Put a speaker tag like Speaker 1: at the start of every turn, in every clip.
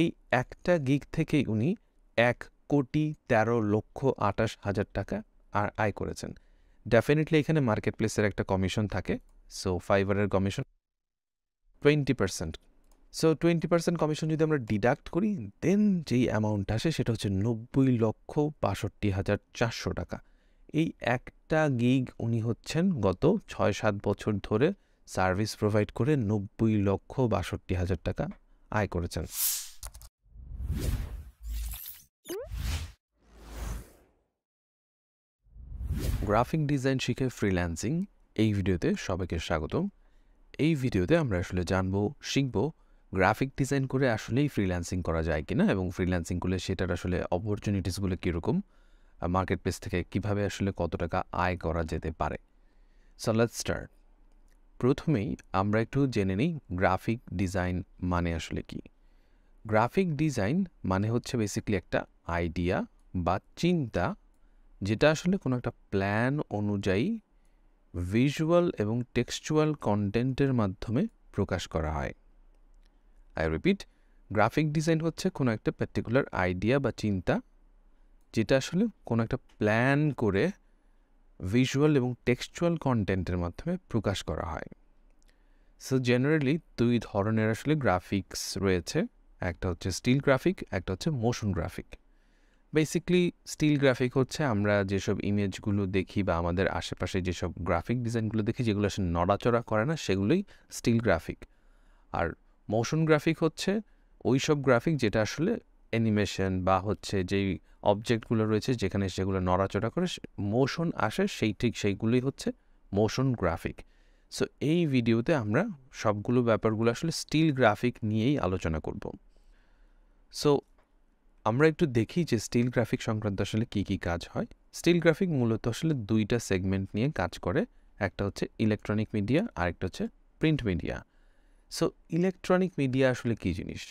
Speaker 1: এই একটা গিগ থেকেই উনি ১,১৩,২৮,০০০ টাকা আয় করেছেন। ডেফিনিটলি এখানে মার্কেট প্লেসের একটা কমিশন থাকে। সো ফাইবারের কমিশন 20%। সো 20% কমিশন যদি আমরা ডিডাক্ট করি, দেন যেই অ্যামাউন্ট আসে সেটা হচ্ছে ৯০,৬২,৪০০ টাকা। এই একটা গিগ উনি হচ্ছেন গত ৬-৭ বছর ধরে সার্ভিস প্রোভাইড করে ৯০,৬২,০০০ টাকা আয় করেছেন। গ্রাফিক ডিজাইন শিখে ফ্রিল্যান্সিং এই ভিডিওতে সবাইকে স্বাগতম। এই ভিডিওতে আমরা আসলে শিখব গ্রাফিক ডিজাইন করে আসলেই ফ্রিল্যান্সিং করা যায় কিনা, এবং ফ্রিল্যান্সিং করলে সেটার আসলে অপরচুনিটিসগুলো কীরকম, মার্কেট প্লেস থেকে কীভাবে আসলে কত টাকা আয় করা যেতে পারে। So let's start. প্রথমেই আমরা একটু জেনে নিই গ্রাফিক ডিজাইন মানে আসলে কি। গ্রাফিক ডিজাইন মানে হচ্ছে বেসিক্যালি একটা আইডিয়া বা চিন্তা, যেটা আসলে কোনো একটা প্ল্যান অনুযায়ী ভিজুয়াল এবং টেক্সচুয়াল কন্টেন্টের মাধ্যমে প্রকাশ করা হয়। আই রিপিট, গ্রাফিক ডিজাইন হচ্ছে কোনো একটা পার্টিকুলার আইডিয়া বা চিন্তা, যেটা আসলে কোনো একটা প্ল্যান করে ভিজুয়াল এবং টেক্সচুয়াল কন্টেন্টের মাধ্যমে প্রকাশ করা হয়। সো জেনারেলি দুই ধরনের আসলে গ্রাফিক্স রয়েছে, একটা হচ্ছে স্টিল গ্রাফিক, একটা হচ্ছে motion graphic. Basically still graphic হচ্ছে আমরা যেসব ইমেজগুলো দেখি বা আমাদের আশেপাশে যেসব গ্রাফিক ডিজাইনগুলো দেখি যেগুলো আসলে নড়াচড়া করে না, সেগুলোই স্টিল গ্রাফিক। আর মোশন গ্রাফিক হচ্ছে ওই সব গ্রাফিক যেটা আসলে অ্যানিমেশন বা হচ্ছে যেই অবজেক্টগুলো রয়েছে যেখানে সেগুলো নড়াচড়া করে মোশন আসে, সেইগুলোই হচ্ছে মোশন গ্রাফিক। সো এই ভিডিওতে আমরা সবগুলো ব্যাপারগুলো আসলে স্টিল গ্রাফিক নিয়েই আলোচনা করব। সো আমরা একটু দেখি যে স্টিল গ্রাফিক সংক্রান্ত আসলে কী কী কাজ হয়। স্টিল গ্রাফিক মূলত আসলে দুইটা সেগমেন্ট নিয়ে কাজ করে, একটা হচ্ছে ইলেকট্রনিক মিডিয়া আর একটা হচ্ছে print media. So electronic media আসলে কী জিনিস?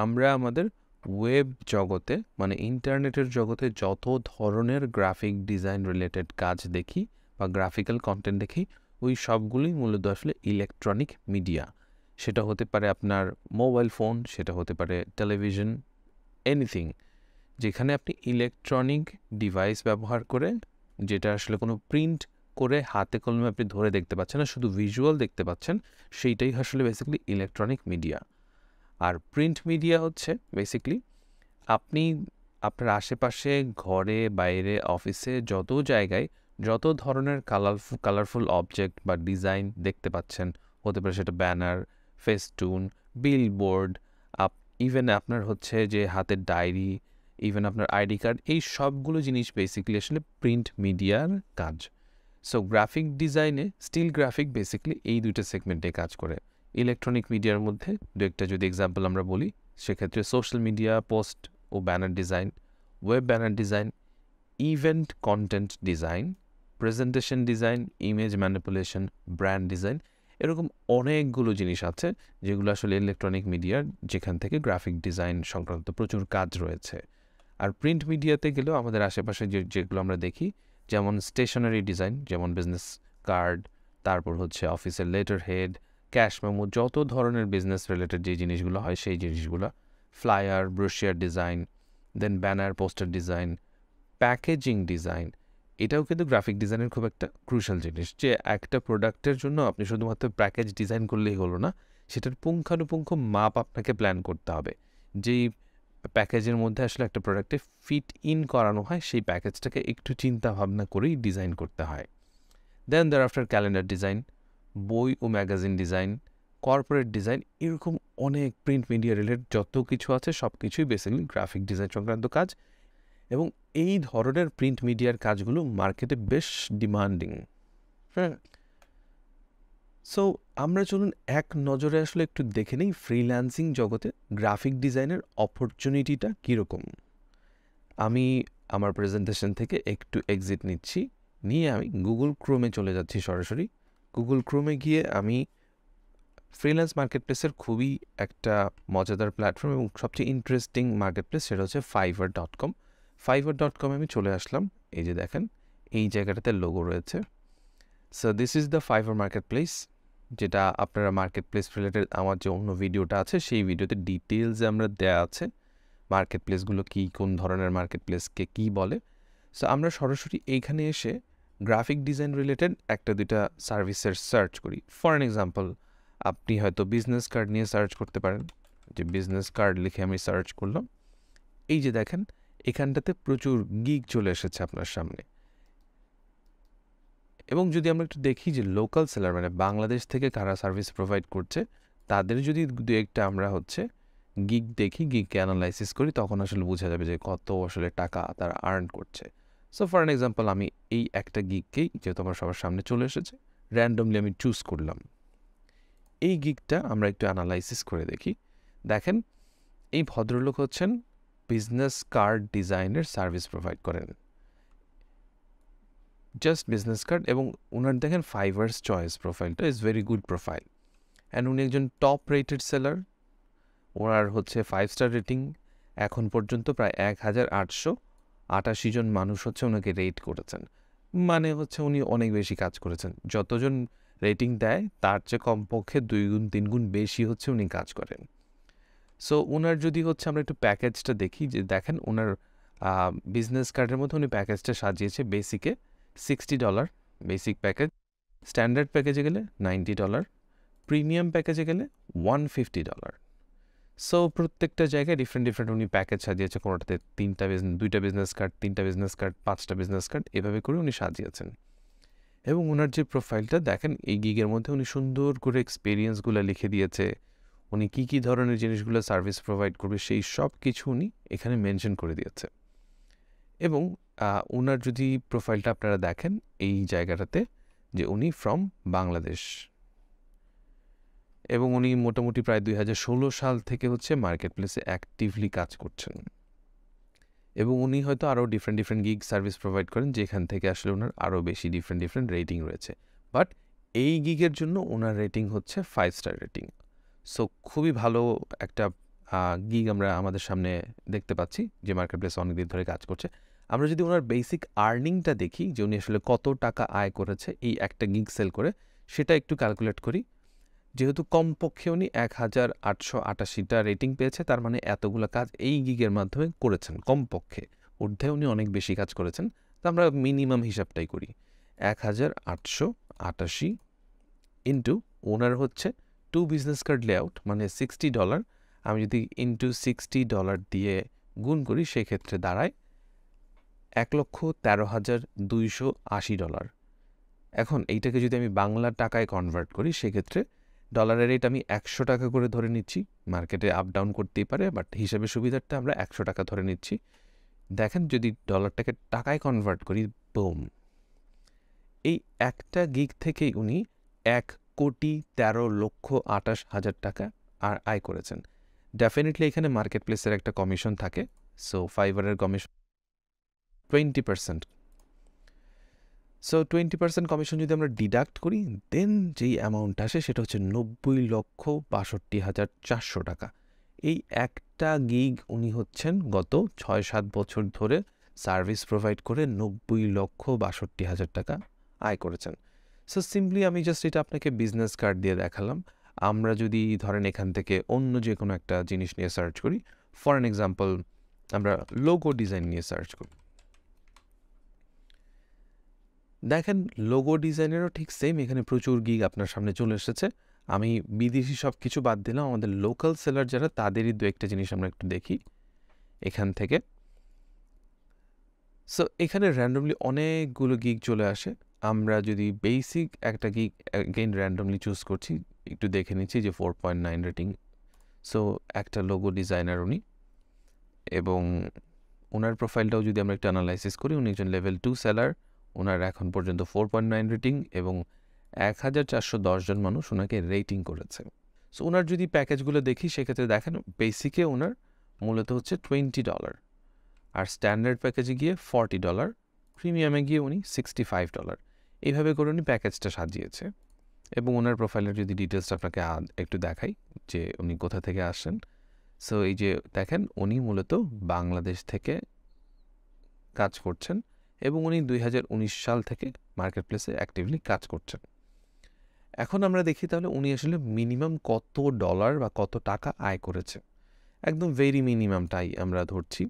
Speaker 1: আমরা আমাদের ওয়েব জগতে মানে ইন্টারনেটের জগতে যত ধরনের গ্রাফিক ডিজাইন রিলেটেড কাজ দেখি বা গ্রাফিক্যাল কন্টেন্ট দেখি, ওই সবগুলোই মূলত আসলে ইলেকট্রনিক মিডিয়া। সেটা হতে পারে আপনার মোবাইল ফোন, সেটা হতে পারে টেলিভিশন, এনিথিং যেখানে আপনি ইলেকট্রনিক ডিভাইস ব্যবহার করে, যেটা আসলে কোনো প্রিন্ট করে হাতে কলমে আপনি ধরে দেখতে পাচ্ছেন না, শুধু ভিজুয়াল দেখতে পাচ্ছেন, সেইটাই আসলে বেসিক্যালি ইলেকট্রনিক মিডিয়া। আর প্রিন্ট মিডিয়া হচ্ছে বেসিক্যালি আপনি আপনার আশেপাশে ঘরে বাইরে অফিসে যত জায়গায় যত ধরনের কালারফুল অবজেক্ট বা ডিজাইন দেখতে পাচ্ছেন, হতে পারে সেটা ব্যানার, ফেস্টুন, বিলবোর্ড, ইভেন আপনার হচ্ছে যে হাতের ডায়েরি, ইভেন আপনার আইডি কার্ড, এই সবগুলো জিনিস বেসিক্যালি আসলে প্রিন্ট মিডিয়ার কাজ। সো গ্রাফিক ডিজাইনে স্টিল গ্রাফিক বেসিক্যালি এই দুইটা সেগমেন্টে কাজ করে। ইলেকট্রনিক মিডিয়ার মধ্যে দু একটা যদি এক্সাম্পল আমরা বলি, সেক্ষেত্রে সোশ্যাল মিডিয়া পোস্ট ও banner design, web banner design, event content design, presentation design, image manipulation, brand design, এরকম অনেকগুলো জিনিস আছে যেগুলো আসলে ইলেকট্রনিক মিডিয়ার, যেখান থেকে গ্রাফিক ডিজাইন সংক্রান্ত প্রচুর কাজ রয়েছে। আর প্রিন্ট মিডিয়াতে গেলেও আমাদের আশেপাশে যেগুলো আমরা দেখি, যেমন স্টেশনারি ডিজাইন, যেমন বিজনেস কার্ড, তারপর হচ্ছে অফিসের লেটার হেড, ক্যাশ মেমো, যত ধরনের বিজনেস রিলেটেড যে জিনিসগুলো হয় সেই জিনিসগুলো, flyer, brochure design, then banner poster design, packaging design, এটাও কিন্তু গ্রাফিক ডিজাইনের খুব একটা ক্রুশাল জিনিস। যে একটা প্রোডাক্টের জন্য আপনি শুধুমাত্র প্যাকেজ ডিজাইন করলেই হলো না, সেটার পুঙ্খানুপুঙ্খ মাপ আপনাকে প্ল্যান করতে হবে। যেই প্যাকেজের মধ্যে আসলে একটা প্রোডাক্টে ফিট ইন করানো হয়, সেই প্যাকেজটাকে একটু চিন্তা ভাবনা করেই ডিজাইন করতে হয়। দেন দেয়ার আফটার ক্যালেন্ডার ডিজাইন, বই ও ম্যাগাজিন ডিজাইন, কর্পোরেট ডিজাইন, এরকম অনেক প্রিন্ট মিডিয়া রিলেটেড যত কিছু আছে সব কিছুই বেসিক্যালি গ্রাফিক ডিজাইন সংক্রান্ত কাজ। এবং এই ধরনের প্রিন্ট মিডিয়ার কাজগুলো মার্কেটে বেশ ডিমান্ডিং। হ্যাঁ, সো আমরা চলুন এক নজরে আসলে একটু দেখে নিই ফ্রিল্যান্সিং জগতে গ্রাফিক ডিজাইনের অপরচুনিটিটা কীরকম। আমি আমার প্রেজেন্টেশন থেকে একটু এক্সিট নিচ্ছি, নিয়ে আমি গুগল ক্রোমে চলে যাচ্ছি সরাসরি। গুগল ক্রোমে গিয়ে আমি ফ্রিল্যান্স মার্কেট প্লেসের খুবই একটা মজাদার প্ল্যাটফর্ম এবং সবচেয়ে ইন্টারেস্টিং মার্কেট প্লেস, সেটা হচ্ছে fiverr.com। fiverr.com আমি চলে আসলাম। এই যে দেখেন, এই জায়গাটাতে লোগো রয়েছে। So this is the Fiverr market place, যেটা আপনারা মার্কেট প্লেস রিলেটেড আমার যে অন্য ভিডিওটা আছে সেই ভিডিওতে ডিটেলসে আমরা দেওয়া আছে। মার্কেট প্লেসগুলো কী, কোন ধরনের মার্কেট প্লেসকে কী বলে। সো আমরা সরাসরি এইখানে এসে গ্রাফিক ডিজাইন রিলেটেড একটা দুইটা সার্ভিসের সার্চ করি। ফর অ্যান এক্সাম্পল, আপনি হয়তো বিজনেস কার্ড নিয়ে সার্চ করতে পারেন। যে বিজনেস কার্ড লিখে আমি সার্চ করলাম, এই যে দেখেন এখানটাতে প্রচুর গিগ চলে এসেছে আপনার সামনে। এবং যদি আমরা একটু দেখি যে লোকাল সেলার মানে বাংলাদেশ থেকে কারা সার্ভিস প্রোভাইড করছে, তাদের যদি দু একটা আমরা গিগ দেখি, গিগকে অ্যানালাইসিস করি, তখন আসলে বোঝা যাবে যে কত আসলে টাকা তারা আর্ন করছে। সো ফর অ্যান এক্সাম্পল, আমি এই একটা গিগকেই, যেহেতু আমার সবার সামনে চলে এসেছে, র্যান্ডমলি আমি চুজ করলাম। এই গিগটা আমরা একটু অ্যানালাইসিস করে দেখি। দেখেন এই ভদ্রলোক হচ্ছেন বিজনেস কার্ড ডিজাইনের সার্ভিস প্রোভাইড করেন, জাস্ট বিজনেস কার্ড। এবং ওনার দেখেন ফাইভার্স চয়েস প্রোফাইলটা is very good profile, and উনি একজন টপ রেটেড সেলার। ওনার 5 স্টার রেটিং। এখন পর্যন্ত প্রায় 1888 জন মানুষ ওনাকে রেট করেছেন, মানে উনি অনেক বেশি কাজ করেছেন। যতজন রেটিং দেয় তার চেয়ে কমপক্ষে 2 গুণ 3 গুণ বেশি উনি কাজ করেন। সো ওনার যদি আমরা একটু প্যাকেজটা দেখি, যে দেখেন ওনার বিজনেস কার্ডের মধ্যে উনি প্যাকেজটা সাজিয়েছে বেসিকে $60 বেসিক প্যাকেজ, স্ট্যান্ডার্ড প্যাকেজে গেলে $90, প্রিমিয়াম প্যাকেজে গেলে $150। সো প্রত্যেকটা জায়গায় ডিফারেন্ট উনি প্যাকেজ সাজিয়েছে। কোনোটাতে 2টা বিজনেস কার্ড, 3টা বিজনেস কার্ড, 5টা বিজনেস কার্ড, এভাবে করে উনি সাজিয়েছেন। এবং ওনার যে প্রোফাইলটা দেখেন, এই গিগের মধ্যে উনি সুন্দর করে এক্সপিরিয়েন্সগুলো লিখে দিয়েছে। উনি কী ধরনের জিনিসগুলো সার্ভিস প্রোভাইড করবে সেই সব কিছু উনি এখানে মেনশন করে দিয়েছে। এবং ওনার যদি প্রোফাইলটা আপনারা দেখেন এই জায়গাটাতে, যে উনি ফ্রম বাংলাদেশ, এবং উনি মোটামুটি প্রায় 2016 সাল থেকে মার্কেট প্লেসে অ্যাক্টিভলি কাজ করছেন। এবং উনি হয়তো আরও ডিফারেন্ট গিগ সার্ভিস প্রোভাইড করেন, যেখান থেকে আসলে ওনার আরও বেশি ডিফারেন্ট রেটিং রয়েছে। বাট এই গিগের জন্য ওনার রেটিং 5 স্টার রেটিং। সো খুবই ভালো একটা গিগ আমরা আমাদের সামনে দেখতে পাচ্ছি, যে মার্কেট প্লেসে অনেকদিন ধরে কাজ করছে। আমরা যদি ওনার বেসিক আর্নিংটা দেখি, যে উনি আসলে কত টাকা আয় করেছে এই একটা গিগ সেল করে, সেটা একটু ক্যালকুলেট করি। যেহেতু কমপক্ষে উনি 1888টা রেটিং পেয়েছে, তার মানে এতগুলো কাজ এই গিগের মাধ্যমে করেছেন কমপক্ষে। ঊর্ধ্বে উনি অনেক বেশি কাজ করেছেন। তো আমরা মিনিমাম হিসাবটাই করি, 1888 ইন্টু ওনার 2 বিজনেস কার্ড লেআউট মানে $60। আমি যদি ইন্টু $60 দিয়ে গুণ করি, সেক্ষেত্রে দাঁড়ায় $1,13,280। এখন এইটাকে যদি আমি বাংলা টাকায় কনভার্ট করি, সেক্ষেত্রে ডলারের রেট আমি 100 টাকা করে ধরে নিচ্ছি। মার্কেটে আপ ডাউন করতেই পারে, বাট হিসাবে সুবিধার্থে আমরা 100 টাকা ধরে নিচ্ছি। দেখেন যদি ডলারটাকে টাকায় কনভার্ট করি, বুম, এই একটা গিগ থেকেই উনি 1,13,28,000 টাকা আর আয় করেছেন। ডেফিনেটলি এখানে মার্কেট প্লেসের একটা কমিশন থাকে। সো ফাইবারের কমিশন 20%। সো 20% কমিশন যদি আমরা ডিডাক্ট করি, দেন যেই অ্যামাউন্ট আসে সেটা 90,62,400 টাকা। এই একটা গিগ উনি গত 6-7 বছর ধরে সার্ভিস প্রোভাইড করে 90,62,000 টাকা আয় করেছেন। সো সিম্পলি আমি জাস্ট এটা আপনাকে বিজনেস কার্ড দিয়ে দেখালাম। আমরা যদি ধরেন এখান থেকে অন্য যে কোনো একটা জিনিস নিয়ে সার্চ করি, ফর অ্যান এক্সাম্পল আমরা লোগো ডিজাইন নিয়ে সার্চ করি, দেখেন লোগো ডিজাইনেরও ঠিক সেম এখানে প্রচুর গিগ আপনার সামনে চলে এসেছে। আমি বিদেশি সব কিছু বাদ দিলাম, আমাদের লোকাল সেলার যারা, তাদেরই দু একটা জিনিস আমরা একটু দেখি এখান থেকে। সো এখানে র্যান্ডমলি অনেকগুলো গিগ চলে আসে। আমরা যদি বেসিক একটা গিগ এগেইন র্যান্ডমলি চুজ করছি, একটু দেখে নিচ্ছি যে 4.9 রেটিং। সো একটা লোগো ডিজাইনার উনি, এবং ওনার প্রোফাইলটাও যদি আমরা একটু অ্যানালাইসিস করি, উনি একজন লেভেল 2 সেলার। ওনার এখন পর্যন্ত 4.9 রেটিং, এবং 1410 জন মানুষ ওনাকে রেটিং করেছে। সো ওনার যদি প্যাকেজগুলো দেখি, সেক্ষেত্রে দেখেন বেসিকে ওনার মূলত $20, আর স্ট্যান্ডার্ড প্যাকেজে গিয়ে $40, প্রিমিয়ামে গিয়ে উনি $65। এইভাবে করে উনি প্যাকেজটা সাজিয়েছে। এবং ওনার প্রোফাইলের যদি ডিটেলসটা আপনাকে একটু দেখাই, যে উনি কোথা থেকে আসেন। সো এই যে দেখেন, উনি মূলত বাংলাদেশ থেকে কাজ করছেন, এবং উনি 2019 সাল থেকে মার্কেট প্লেসে অ্যাক্টিভলি কাজ করছেন। এখন আমরা দেখি তাহলে উনি আসলে মিনিমাম কত ডলার বা কত টাকা আয় করেছে। একদম ভেরি মিনিমামটাই আমরা ধরছি,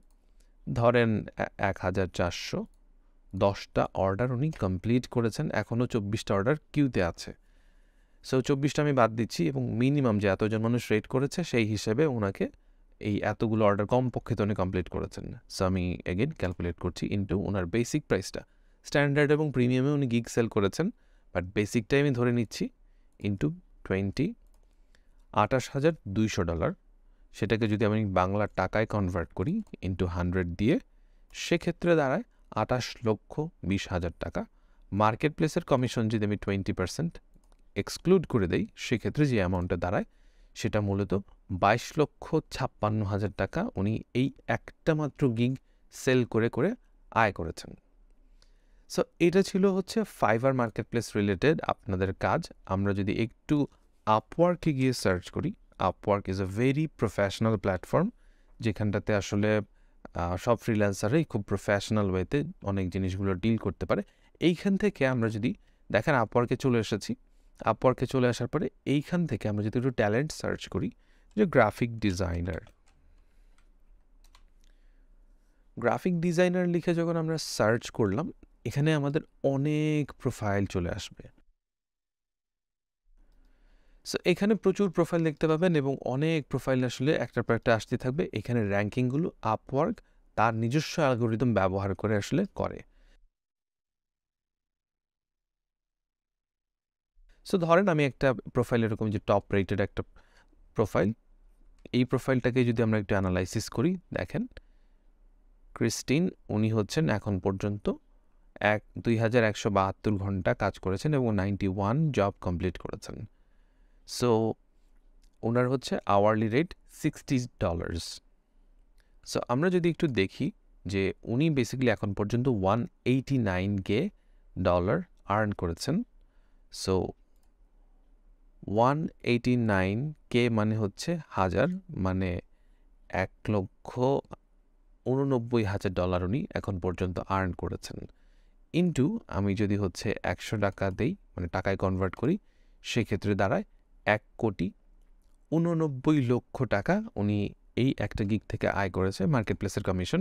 Speaker 1: ধরেন 1400, 10টা অর্ডার উনি কমপ্লিট করেছেন, এখনও 24টা অর্ডার কিউতে আছে। সো 24টা আমি বাদ দিচ্ছি এবং মিনিমাম যে এতজন মানুষ রেট করেছে সেই হিসেবে ওনাকে এই এতগুলো অর্ডার কমপক্ষে তো উনি কমপ্লিট করেছেন। সো আমি এগেন ক্যালকুলেট করছি ইন্টু ওনার বেসিক প্রাইসটা। স্ট্যান্ডার্ড এবং প্রিমিয়ামে উনি গিগ সেল করেছেন, বাট বেসিকটাই আমি ধরে নিচ্ছি ইন্টু 20, $28,200। সেটাকে যদি আমি বাংলা টাকায় কনভার্ট করি ইন্টু 100 দিয়ে, সেক্ষেত্রে দাঁড়ায় 28,20,000 টাকা। মার্কেট প্লেসের কমিশন যদি আমি 20% এক্সক্লুড করে দেই, সেক্ষেত্রে যে অ্যামাউন্টটা দাঁড়ায় সেটা মূলত 22,56,000 টাকা উনি এই একটা মাত্র গিগ সেল করে করে আয় করেছেন। সো এটা ছিল হচ্ছে ফাইবার মার্কেট প্লেস রিলেটেড আপনাদের কাজ। আমরা যদি একটু আপওয়ার্কে গিয়ে সার্চ করি, Upwork is a very professional platform, যেখানটাতে আসলে সব ফ্রিল্যান্সারই খুব প্রফেশনাল ওয়েতে অনেক জিনিসগুলো ডিল করতে পারে। এইখান থেকে আমরা যদি দেখেন আপওয়ার্কে চলে এসেছি, আপওয়ার্কে চলে আসার পরে এইখান থেকে আমরা যদি একটু ট্যালেন্ট সার্চ করি, যে গ্রাফিক ডিজাইনার লিখে যখন আমরা সার্চ করলাম, এখানে আমাদের অনেক প্রোফাইল চলে আসবে। সো এখানে প্রচুর প্রোফাইল দেখতে পাবেন এবং অনেক প্রোফাইল আসলে একটার পর একটা আসতে থাকবে। এখানে র্যাঙ্কিংগুলো আপওয়ার্ক তার নিজস্ব অ্যালগোরিদম ব্যবহার করে আসলে করে। সো ধরেন আমি একটা প্রোফাইল এরকম যে টপ রেটেড একটা প্রোফাইল, এই প্রোফাইলটাকে যদি আমরা একটু অ্যানালাইসিস করি, দেখেন ক্রিস্টিন উনি হচ্ছেন এখন পর্যন্ত 2172 ঘন্টা কাজ করেছেন এবং 91 জব কমপ্লিট করেছেন। সো ওনার হচ্ছে আওয়ারলি রেট $60। সো আমরা যদি একটু দেখি যে উনি বেসিক্যালি এখন পর্যন্ত $189K আর্ন করেছেন। সো 189K মানে হচ্ছে হাজার, মানে $1,89,000 উনি এখন পর্যন্ত আর্ন করেছেন। ইন্টু আমি যদি হচ্ছে 100 টাকা দেই, মানে টাকায় কনভার্ট করি, সেক্ষেত্রে দাঁড়ায় 1,89,00,000 টাকা উনি এই একটা গিগ থেকে আয় করেছে। মার্কেট প্লেসের কমিশন,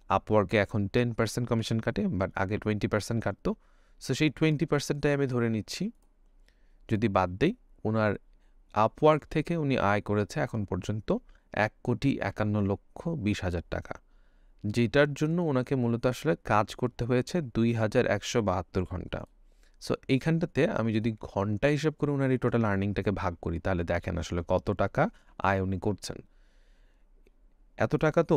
Speaker 1: আপওয়ার্কে এখন 10% কমিশন কাটে, বাট আগে 20% কাটতো। সো সেই 20%টাই আমি ধরে নিচ্ছি। যদি বাদ দেই, ওনার আপওয়ার্ক থেকে উনি আয় করেছে এখন পর্যন্ত 1,51,20,000 টাকা, যেটার জন্য ওনাকে মূলত আসলে কাজ করতে হয়েছে 2,172 ঘন্টা। সো এইখানটাতে আমি যদি ঘন্টা হিসাব করে ওনার এই টোটাল আর্নিংটাকে ভাগ করি, তাহলে দেখেন আসলে কত টাকা আয় উনি করছেন। এত টাকা, তো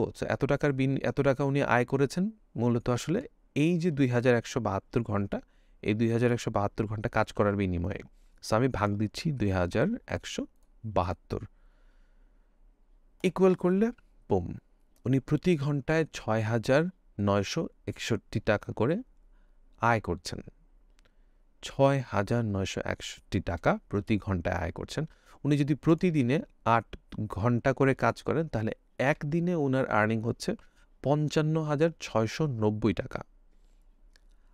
Speaker 1: এত টাকা উনি আয় করেছেন মূলত আসলে এই যে 2,172 ঘন্টা, এই 2,172 ঘন্টা কাজ করার বিনিময়ে। সো আমি ভাগ দিচ্ছি 2,172 ইকুয়াল করলে বুম, উনি প্রতি ঘন্টায় 6,961 টাকা করে আয় করছেন। 6,961 টাকা প্রতি ঘন্টায় আয় করছেন। উনি যদি প্রতিদিনে 8 ঘন্টা করে কাজ করেন, তাহলে একদিনে ওনার আর্নিং হচ্ছে 55,690 টাকা।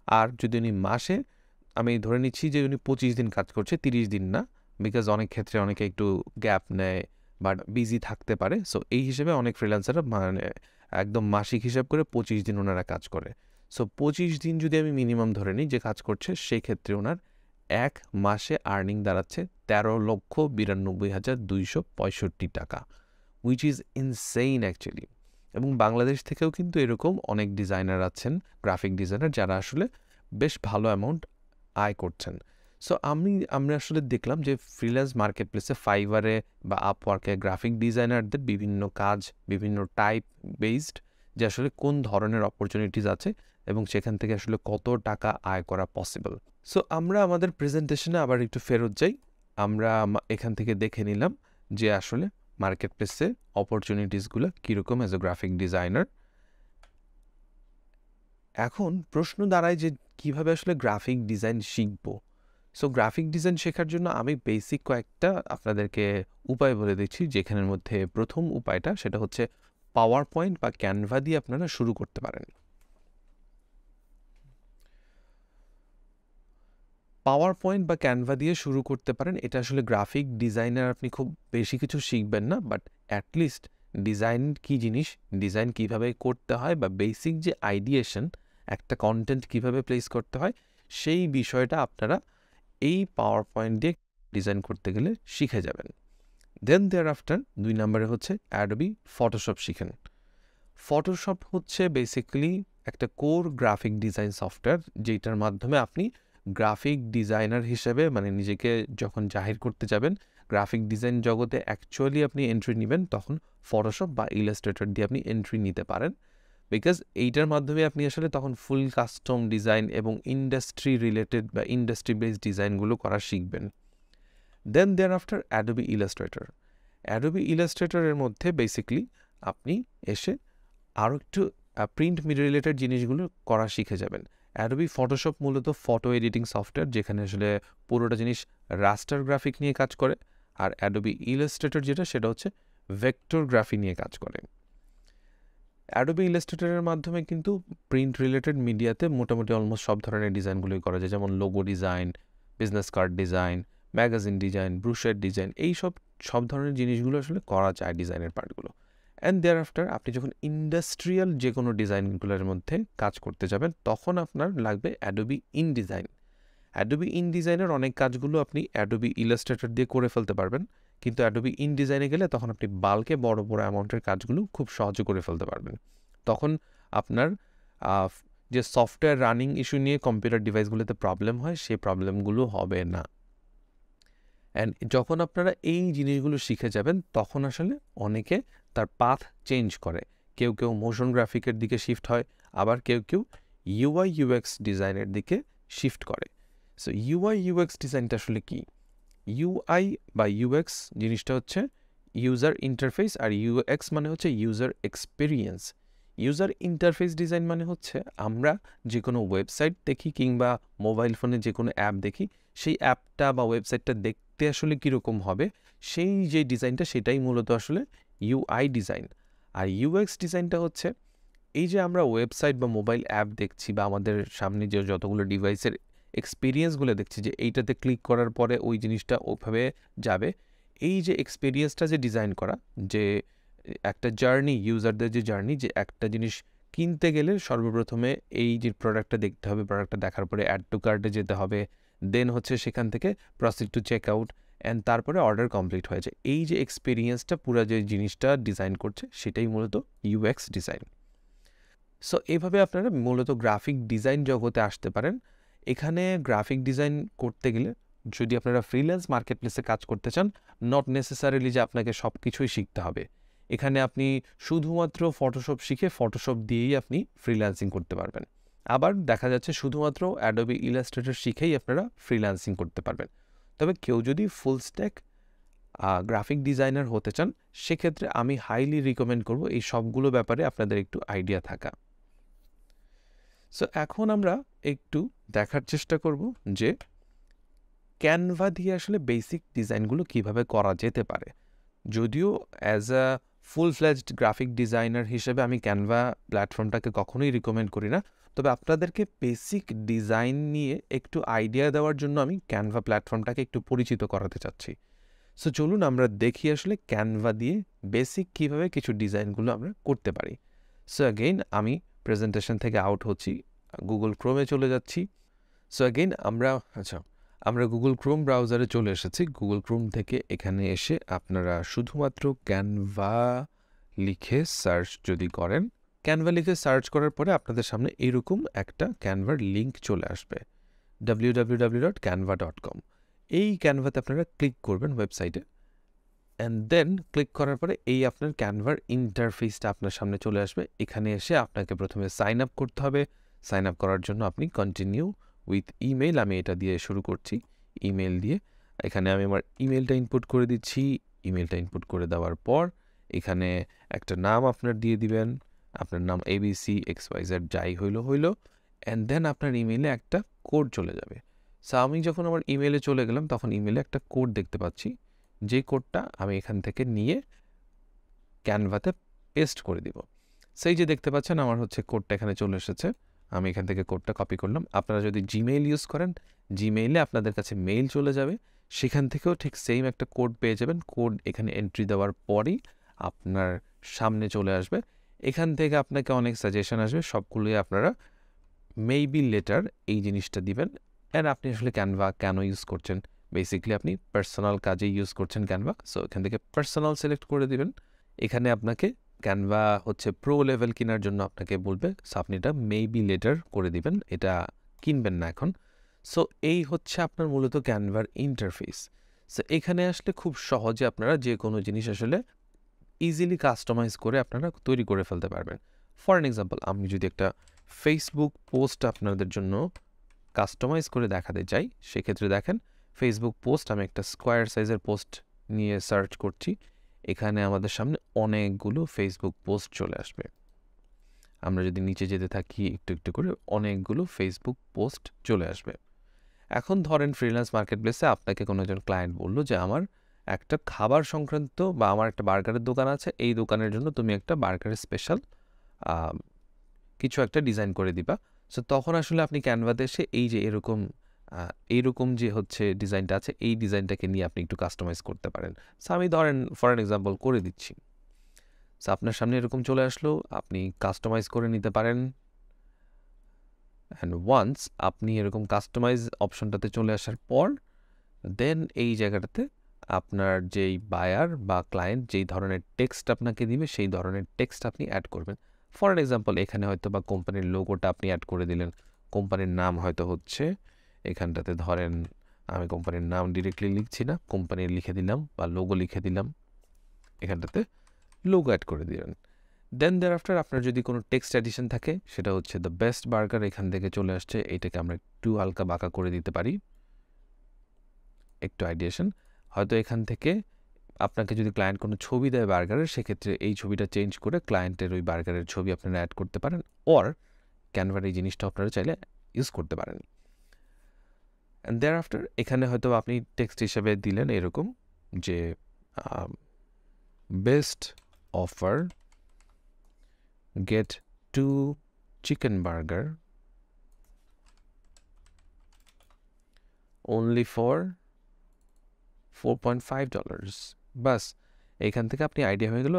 Speaker 1: আর যদি উনি মাসে, আমি ধরে নিচ্ছি যে উনি 25 দিন কাজ করছে, 30 দিন না, বিকজ অনেক ক্ষেত্রে অনেকে একটু গ্যাপ নেয় বা বিজি থাকতে পারে। সো এই হিসেবে অনেক ফ্রিল্যান্সাররা মানে একদম মাসিক হিসাব করে 25 দিন ওনারা কাজ করে। সো 25 দিন যদি আমি মিনিমাম ধরে নিই যে কাজ করছে, সেই ক্ষেত্রে ওনার এক মাসে আর্নিং দাঁড়াচ্ছে 13,92,265 টাকা, উইচ ইজ ইনসেইন অ্যাকচুয়ালি। এবং বাংলাদেশ থেকেও কিন্তু এরকম অনেক ডিজাইনার আছেন, গ্রাফিক ডিজাইনার, যারা আসলে বেশ ভালো অ্যামাউন্ট আয় করছেন। সো আমরা আসলে দেখলাম যে ফ্রিল্যান্স মার্কেট প্লেসে, ফাইবারে বা আপওয়ার্কে গ্রাফিক ডিজাইনারদের বিভিন্ন কাজ, বিভিন্ন টাইপ বেসড, যে আসলে কোন ধরনের অপরচুনিটিস আছে এবং সেখান থেকে আসলে কত টাকা আয় করা পসিবল। সো আমরা আমাদের প্রেজেন্টেশনে আবার একটু ফেরত যাই। আমরা এখান থেকে দেখে নিলাম যে আসলে মার্কেট প্লেসে অপরচুনিটিসগুলো কীরকম অ্যাজ এ গ্রাফিক ডিজাইনার। এখন প্রশ্ন দাঁড়ায় যে কীভাবে আসলে গ্রাফিক ডিজাইন শিখবো। সো গ্রাফিক ডিজাইন শেখার জন্য আমি বেসিক কয়েকটা আপনাদেরকে উপায় বলে দিচ্ছি, যেখানের মধ্যে প্রথম উপায়টা সেটা হচ্ছে পাওয়ার পয়েন্ট বা ক্যানভা দিয়ে আপনারা শুরু করতে পারেন। পাওয়ার পয়েন্ট বা ক্যানভা দিয়ে শুরু করতে পারেন। এটা আসলে গ্রাফিক ডিজাইনার আপনি খুব বেশি কিছু শিখবেন না, বাট অ্যাটলিস্ট ডিজাইন কী জিনিস, ডিজাইন কীভাবে করতে হয়, বা বেসিক যে আইডিয়েশন একটা কন্টেন্ট কীভাবে প্লেস করতে হয়, সেই বিষয়টা আপনারা এই পাওয়ার পয়েন্ট দিয়ে ডিজাইন করতে গেলে শিখে যাবেন। দেন দেয়ার আফটার 2 নম্বরে হচ্ছে অ্যাডোবি ফটোশপ শিখেন। ফটোশপ হচ্ছে বেসিক্যালি একটা কোর গ্রাফিক ডিজাইন সফটওয়্যার, যেটার মাধ্যমে আপনি গ্রাফিক ডিজাইনার হিসেবে মানে নিজেকে যখন জাহির করতে যাবেন, গ্রাফিক ডিজাইন জগতে অ্যাকচুয়ালি আপনি এন্ট্রি নেবেন, তখন ফটোশপ বা ইলাস্ট্রেটর দিয়ে আপনি এন্ট্রি নিতে পারেন। বিকজ এইটার মাধ্যমে আপনি আসলে তখন ফুল কাস্টম ডিজাইন এবং ইন্ডাস্ট্রি রিলেটেড বা ইন্ডাস্ট্রি বেসড ডিজাইনগুলো করা শিখবেন। Then there after Adobe Illustrator. Adobe ইলাস্ট্রেটরের মধ্যে বেসিক্যালি আপনি এসে আরও একটু প্রিন্ট রিলেটেড জিনিসগুলো করা শিখে যাবেন। অ্যাডোবি ফটোশপ মূলত ফটো এডিটিং সফটওয়্যার, যেখানে আসলে পুরোটা জিনিস রাস্টার গ্রাফিক নিয়ে কাজ করে। আর অ্যাডোবি ইলাস্ট্রেটর যেটা, সেটা হচ্ছে ভেক্টর গ্রাফি নিয়ে কাজ করে। অ্যাডোবি ইলাস্ট্রেটরের মাধ্যমে কিন্তু প্রিন্ট রিলেটেড মিডিয়াতে মোটামুটি অলমোস্ট সব ধরনের ডিজাইনগুলোই করা যায়, যেমন logo design, business card design, magazine design, brochure design, এই সব ধরনের জিনিসগুলো আসলে করা যায় ডিজাইনের পার্টগুলো। অ্যান্ড দেয়ার আফটার আপনি যখন ইন্ডাস্ট্রিয়াল যে কোনো ডিজাইনগুলোর মধ্যে কাজ করতে যাবেন, তখন আপনার লাগবে অ্যাডোবি ইনডিজাইন। অ্যাডোবি ইনডিজাইনের অনেক কাজগুলো আপনি অ্যাডোবি ইলাস্ট্রেটর দিয়ে করে ফেলতে পারবেন, কিন্তু অ্যাডোবি ইনডিজাইনে গেলে তখন আপনি বাল্কে বড় অ্যামাউন্টের কাজগুলো খুব সহজে করে ফেলতে পারবেন। তখন আপনার যে সফটওয়্যার রানিং ইস্যু নিয়ে কম্পিউটার ডিভাইসগুলোতে প্রবলেম হয়, সেই প্রবলেমগুলো হবে না। অ্যান্ড যখন আপনারা এই জিনিসগুলো শিখে যাবেন, তখন আসলে অনেকে তার পাথ চেঞ্জ করে। কেউ মোশন গ্রাফিকের দিকে শিফট হয়, আবার কেউ ইউআই ইউএক্স ডিজাইনের দিকে শিফট করে। সো ইউআই ইউএক্স ডিজাইনটা আসলে কি? ইউআই বা ইউএক্স জিনিসটা হচ্ছে ইউজার ইন্টারফেস, আর ইউএক্স মানে হচ্ছে user experience. User interface design মানে হচ্ছে আমরা যে কোনো ওয়েবসাইট দেখি কিংবা মোবাইল ফোনে যে কোনো অ্যাপ দেখি, সেই অ্যাপটা বা ওয়েবসাইটটা দেখতে আসলে কীরকম হবে, সেই যে ডিজাইনটা, সেটাই মূলত আসলে ইউআই ডিজাইন। আর ইউএক্স ডিজাইনটা হচ্ছে এই যে আমরা ওয়েবসাইট বা মোবাইল অ্যাপ দেখছি, বা আমাদের সামনে যে যতগুলো ডিভাইসের এক্সপিরিয়েন্সগুলো দেখছি, যে এইটাতে ক্লিক করার পরে ওই জিনিসটা ওইভাবে যাবে, এই যে এক্সপিরিয়েন্সটা যে ডিজাইন করা, যে একটা জার্নি, ইউজারদের যে জার্নি, যে একটা জিনিস কিনতে গেলে সর্বপ্রথমে এই যে প্রোডাক্টটা দেখতে হবে, প্রোডাক্টটা দেখার পরে অ্যাড টু কার্টে যেতে হবে, দেন হচ্ছে সেখান থেকে proceed to check out, and তারপরে অর্ডার কমপ্লিট হয়ে যায়। এই যে এক্সপিরিয়েন্সটা, পুরো যে জিনিসটা ডিজাইন করছে, সেটাই মূলত ইউএক্স ডিজাইন। সো এইভাবে আপনারা মূলত গ্রাফিক ডিজাইন জগতে আসতে পারেন। এখানে গ্রাফিক ডিজাইন করতে গেলে যদি আপনারা ফ্রিল্যান্স মার্কেটপ্লেসে কাজ করতে চান, নট নেসেসারিলি যে আপনাকে সব কিছুই শিখতে হবে। এখানে আপনি শুধুমাত্র ফটোশপ শিখে ফটোশপ দিয়েই আপনি ফ্রিল্যান্সিং করতে পারবেন। আবার দেখা যাচ্ছে শুধুমাত্র অ্যাডোবি ইলাস্ট্রেটর শিখেই আপনারা ফ্রিল্যান্সিং করতে পারবেন। তবে কেউ যদি ফুল স্ট্যাক গ্রাফিক ডিজাইনার হতে চান, সেক্ষেত্রে আমি হাইলি রিকমেন্ড করব এই সবগুলো ব্যাপারে আপনাদের একটু আইডিয়া থাকা। সো এখন আমরা একটু দেখার চেষ্টা করব যে ক্যানভা দিয়ে আসলে বেসিক ডিজাইনগুলো কিভাবে করা যেতে পারে। যদিও as a full fledged graphic designer হিসেবে আমি ক্যানভা প্ল্যাটফর্মটাকে কখনোই রিকমেন্ড করি না, তবে আপনাদেরকে বেসিক ডিজাইন নিয়ে একটু আইডিয়া দেওয়ার জন্য আমি ক্যানভা প্ল্যাটফর্মটাকে একটু পরিচিত করাতে চাচ্ছি। সো চলুন আমরা দেখি আসলে ক্যানভা দিয়ে বেসিক কীভাবে কিছু ডিজাইনগুলো আমরা করতে পারি। সো অ্যাগেইন আমি প্রেজেন্টেশন থেকে আউট হচ্ছি, গুগল ক্রোমে চলে যাচ্ছি। সো অ্যাগেইন আমরা গুগল ক্রোম ব্রাউজারে চলে এসেছি। গুগল ক্রোম থেকে এখানে এসে আপনারা শুধুমাত্র ক্যানভা লিখে সার্চ যদি করেন, ক্যানভা লিখে সার্চ করার পরে আপনাদের সামনে এরকম একটা ক্যানভার লিঙ্ক চলে আসবে, www.canva.com। এই ক্যানভাতে আপনারা ক্লিক করবেন ওয়েবসাইটে, অ্যান্ড দেন ক্লিক করার পরে এই আপনার ক্যানভার ইন্টারফেসটা আপনার সামনে চলে আসবে। এখানে এসে আপনাকে প্রথমে সাইন আপ করতে হবে। সাইন আপ করার জন্য আপনি কন্টিনিউ উইথ ইমেল, আমি এটা দিয়ে শুরু করছি। ইমেল দিয়ে এখানে আমি আমার ইমেলটা ইনপুট করে দিচ্ছি। ইমেলটা ইনপুট করে দেওয়ার পর এখানে একটা নাম আপনার দিয়ে দিবেন, আপনার নাম ABCXYZ যাই হইলো, অ্যান্ড দেন আপনার ইমেলে একটা কোড চলে যাবে। সো আমি যখন আমার ইমেলে চলে গেলাম, তখন ইমেলে একটা কোড দেখতে পাচ্ছি, যে কোডটা আমি এখান থেকে নিয়ে ক্যানভাতে পেস্ট করে দিব। সেই যে দেখতে পাচ্ছেন আমার হচ্ছে কোডটা এখানে চলে এসেছে, আমি এখান থেকে কোডটা কপি করলাম। আপনারা যদি জিমেইল ইউজ করেন, জিমেইলে আপনাদের কাছে মেইল চলে যাবে, সেখান থেকেও ঠিক সেম একটা কোড পেয়ে যাবেন। কোড এখানে এন্ট্রি দেওয়ার পরই আপনার সামনে চলে আসবে। এখান থেকে আপনাকে অনেক সাজেশন আসবে, সবগুলোই আপনারা মেবি লেটার এই জিনিসটা দিবেন। অ্যান্ড আপনি আসলে ক্যানভা কেন ইউজ করছেন, বেসিক্যালি আপনি পার্সোনাল কাজে ইউজ করছেন ক্যানভা, সো এখান থেকে পার্সোনাল সিলেক্ট করে দিবেন। এখানে আপনাকে ক্যানভা হচ্ছে প্রো লেভেল কেনার জন্য আপনাকে বলবে, সো আপনি এটা মেবি লেটার করে দিবেন, এটা কিনবেন না এখন। সো এই হচ্ছে আপনার মূলত ক্যানভার ইন্টারফেস। সো এখানে আসলে খুব সহজে আপনারা যে কোনো জিনিস আসলে ইজিলি কাস্টমাইজ করে আপনারা তৈরি করে ফেলতে পারবেন। ফর অ্যান এক্সাম্পল, আমি যদি একটা ফেসবুক পোস্ট আপনাদের জন্য কাস্টমাইজ করে দেখাতে চাই, সেক্ষেত্রে দেখেন ফেসবুক পোস্ট, আমি একটা স্কোয়ার সাইজের পোস্ট নিয়ে সার্চ করছি, এখানে আমাদের সামনে অনেকগুলো ফেসবুক পোস্ট চলে আসবে। আমরা যদি নিচে যেতে থাকি একটু একটু করে অনেকগুলো ফেসবুক পোস্ট চলে আসবে। এখন ধরেন ফ্রিল্যান্স মার্কেট প্লেসে আপনাকে কোনো একজন ক্লায়েন্ট বললো যে আমার একটা খাবার সংক্রান্ত বা আমার একটা বার্গারের দোকান আছে, এই দোকানের জন্য তুমি একটা বার্গারের স্পেশাল কিছু একটা ডিজাইন করে দিবা। সো তখন আসলে আপনি ক্যানভাতে এসে এই যে এইরকম যে হচ্ছে ডিজাইনটা আছে, এই ডিজাইনটাকে নিয়ে আপনি একটু কাস্টমাইজ করতে পারেন। সো আমি ধরেন ফর অ্যান এক্সাম্পল করে দিচ্ছি। সো আপনার সামনে এরকম চলে আসলো, আপনি কাস্টমাইজ করে নিতে পারেন। অ্যান্ড ওয়ান্স আপনি এরকম কাস্টমাইজ অপশনটাতে চলে আসার পর দেন এই জায়গাটাতে আপনার যেই বায়ার বা ক্লায়েন্ট যেই ধরনের টেক্সট আপনাকে দিবে সেই ধরনের টেক্সট আপনি অ্যাড করবেন। ফর এক্সাম্পল এখানে হয়তো বা কোম্পানির লোগোটা আপনি অ্যাড করে দিলেন, কোম্পানির নাম হয়তো হচ্ছে এখানটাতে ধরেন, আমি কোম্পানির নাম ডিরেক্টলি লিখছি না, কোম্পানির লিখে দিলাম বা লোগো লিখে দিলাম, এখানটাতে লোগো অ্যাড করে দিলেন। দেন আফটার আপনার যদি কোনো টেক্সট অ্যাডিশন থাকে, সেটা হচ্ছে দ্য বেস্ট বার্গার এখান থেকে চলে আসছে, এটাকে আমরা একটু হালকা বাঁকা করে দিতে পারি, একটু আইডিয়েশন। হয়তো এখান থেকে আপনাকে যদি ক্লায়েন্ট কোনো ছবি দেয় বার্গারের, সেক্ষেত্রে এই ছবিটা চেঞ্জ করে ক্লায়েন্টের ওই বার্গারের ছবি আপনারা অ্যাড করতে পারেন, অর ক্যানভার এই জিনিসটা আপনারা চাইলে ইউজ করতে পারেন। অ্যান্ড দেয়ার আফটার এখানে হয়তো আপনি টেক্সট হিসেবে দিলেন এরকম যে best offer, get 2 chicken burger only for $4.5। বাস এইখান থেকে আপনি আইডিয়া হয়ে গেল,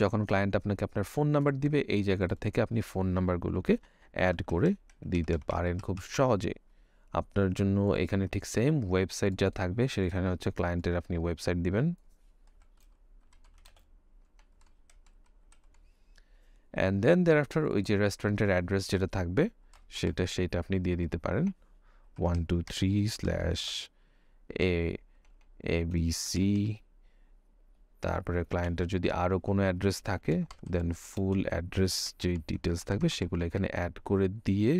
Speaker 1: যখন ক্লায়েন্ট আপনাকে আপনার ফোন নাম্বার দিবে, এই জায়গাটা থেকে আপনি ফোন নাম্বারগুলোকে অ্যাড করে দিতে পারেন খুব সহজে। আপনার জন্য এখানে ঠিক সেম ওয়েবসাইট যা থাকবে, সেখানে হচ্ছে ক্লায়েন্টের আপনি ওয়েবসাইট দিবেন। অ্যান্ড দেন আফটার ওই যে রেস্টুরেন্টের অ্যাড্রেস যেটা থাকবে সেটা আপনি দিয়ে দিতে পারেন 123/ABC। তারপরে ক্লায়েন্টের যদি আরও কোনো অ্যাড্রেস থাকে, দেন ফুল অ্যাড্রেস যে ডিটেলস থাকবে সেগুলো এখানে অ্যাড করে দিয়ে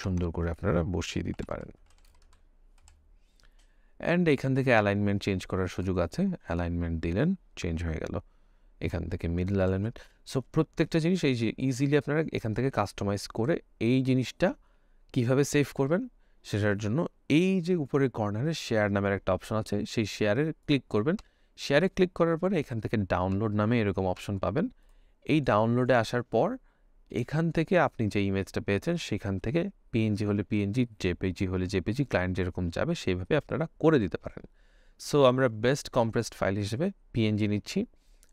Speaker 1: সুন্দর করে আপনারা বসিয়ে দিতে পারেন। অ্যান্ড এখান থেকে অ্যালাইনমেন্ট চেঞ্জ করার সুযোগ আছে, অ্যালাইনমেন্ট দিলেন, চেঞ্জ হয়ে গেল এখান থেকে মিডল অ্যালাইনমেন্ট। সো প্রত্যেকটা জিনিস এই যে ইজিলি আপনারা এখান থেকে কাস্টমাইজ করে এই জিনিসটা কিভাবে সেভ করবেন সেটার জন্য এই যে উপরের কর্নারে শেয়ার নামের একটা অপশন আছে, সেই শেয়ারে ক্লিক করবেন। শেয়ারে ক্লিক করার পরে এখান থেকে ডাউনলোড নামে এরকম অপশন পাবেন। এই ডাউনলোডে আসার পর এখান থেকে আপনি যে ইমেজটা পেয়েছেন সেখান থেকে পিএনজি হলে পিএনজি, জেপিজি হলে জেপিজি, ক্লায়েন্ট যেরকম যাবে সেইভাবে আপনারা করে দিতে পারেন। সো আমরা বেস্ট কম্প্রেসড ফাইল হিসেবে পিএনজি নিচ্ছি,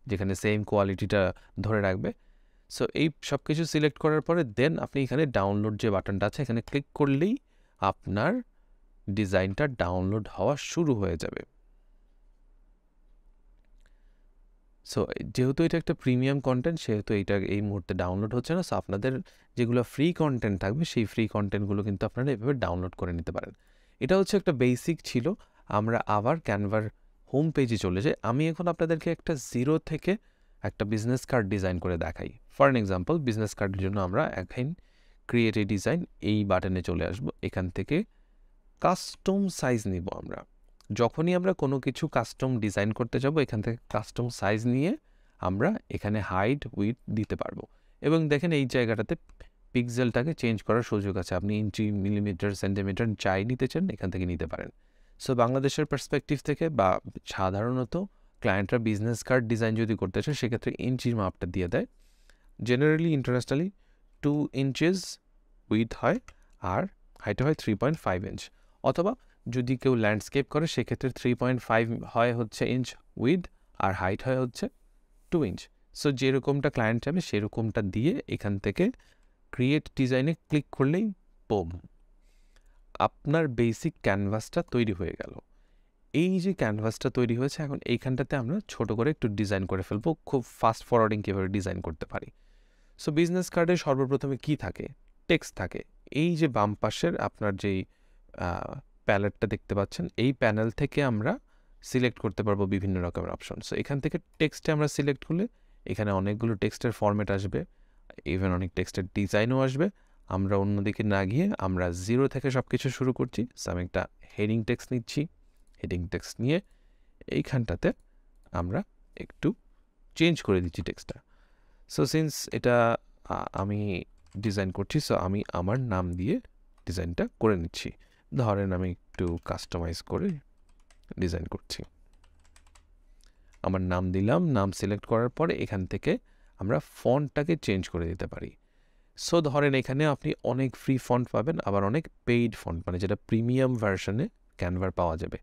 Speaker 1: যেখানে সেম কোয়ালিটিটা ধরে রাখবে। সো এই সব কিছু সিলেক্ট করার পরে দেন আপনি এখানে ডাউনলোড যে বাটনটা আছে এখানে ক্লিক করলেই আপনার ডিজাইনটা ডাউনলোড হওয়া শুরু হয়ে যাবে। সো যেহেতু এটা একটা প্রিমিয়াম কন্টেন্ট, সেহেতু এটা এই মুহূর্তে ডাউনলোড হচ্ছে না। সো আপনাদের যেগুলো ফ্রি কন্টেন্ট থাকবে সেই ফ্রি কন্টেন্টগুলো কিন্তু আপনারা এভাবে ডাউনলোড করে নিতে পারেন। এটা হচ্ছে একটা বেসিক ছিল। আমরা আবার ক্যানভার হোম পেজে চলে যাই। আমি এখন আপনাদেরকে একটা জিরো থেকে একটা বিজনেস কার্ড ডিজাইন করে দেখাই। ফর অ্যান এক্সাম্পল, বিজনেস কার্ডের জন্য আমরা এখন ক্রিয়েট এ ডিজাইন এই বাটনে চলে আসব। এখান থেকে কাস্টম সাইজ নিব আমরা। যখনই আমরা কোনো কিছু কাস্টম ডিজাইন করতে যাব, এখান থেকে কাস্টম সাইজ নিয়ে আমরা এখানে হাইট উইথ দিতে পারবো। এবং দেখেন এই জায়গাটাতে পিক্সেলটাকে চেঞ্জ করার সুযোগ আছে। আপনি ইঞ্চি, মিলিমিটার, সেন্টিমিটার যাই নিতে চান এখান থেকে নিতে পারেন। সো বাংলাদেশের পার্সপেক্টিভ থেকে বা সাধারণত ক্লায়েন্টরা বিজনেস কার্ড ডিজাইন যদি করতে চায় সেক্ষেত্রে ইঞ্চির মাপটা দিয়ে দেয়। জেনারেলি ইন্টারন্যাশনালি 2 ইঞ্চেস উইথ হয় আর হাইট হয় 3.5 ইঞ্চ। অথবা যদি কেউ ল্যান্ডস্কেপ করে সেক্ষেত্রে 3.5 হয় হচ্ছে ইঞ্চ উইথ আর হাইট হয় হচ্ছে 2 ইঞ্চ। সো যেরকমটা ক্লায়েন্ট চাবে সেরকমটা দিয়ে এখান থেকে ক্রিয়েট ডিজাইনে ক্লিক করলেই বুম, আপনার বেসিক ক্যানভাসটা তৈরি হয়ে গেল। এই যে ক্যানভাসটা তৈরি হয়েছে, এখন এইখানটাতে আমরা ছোট করে একটু ডিজাইন করে ফেলবো, খুব ফাস্ট ফরওয়ার্ডিং কীভাবে ডিজাইন করতে পারি। সো বিজনেস কার্ডে সর্বপ্রথমে কি থাকে? টেক্সট থাকে। এই যে বাম পাশের আপনার যেই প্যালেটটা দেখতে পাচ্ছেন, এই প্যানেল থেকে আমরা সিলেক্ট করতে পারবো বিভিন্ন রকমের অপশন। সো এখান থেকে টেক্সটে আমরা সিলেক্ট করলে এখানে অনেকগুলো টেক্সটের ফরম্যাট আসবে, ইভেন অনেক টেক্সটের ডিজাইনও আসবে। আমরা অন্যদিকে না গিয়ে আমরা জিরো থেকে সব কিছু শুরু করছি। সো আমি একটা হেডিং টেক্সট নিচ্ছি। হেডিং টেক্সট নিয়ে এইখানটাতে আমরা একটু চেঞ্জ করে দিচ্ছি টেক্সটটা। সো সিন্স এটা আমি ডিজাইন করছি, সো আমি আমার নাম দিয়ে ডিজাইনটা করে নিচ্ছি। ধরেন আমি একটু কাস্টমাইজ করে ডিজাইন করছি, আমার নাম দিলাম। নাম সিলেক্ট করার পরে এখান থেকে আমরা ফন্টটাকে চেঞ্জ করে দিতে পারি। সো ধরেন এখানে আপনি অনেক ফ্রি ফন্ট পাবেন, আবার অনেক পেইড ফন্ট, মানে যেটা প্রিমিয়াম ভার্সনে ক্যানভার পাওয়া যাবে।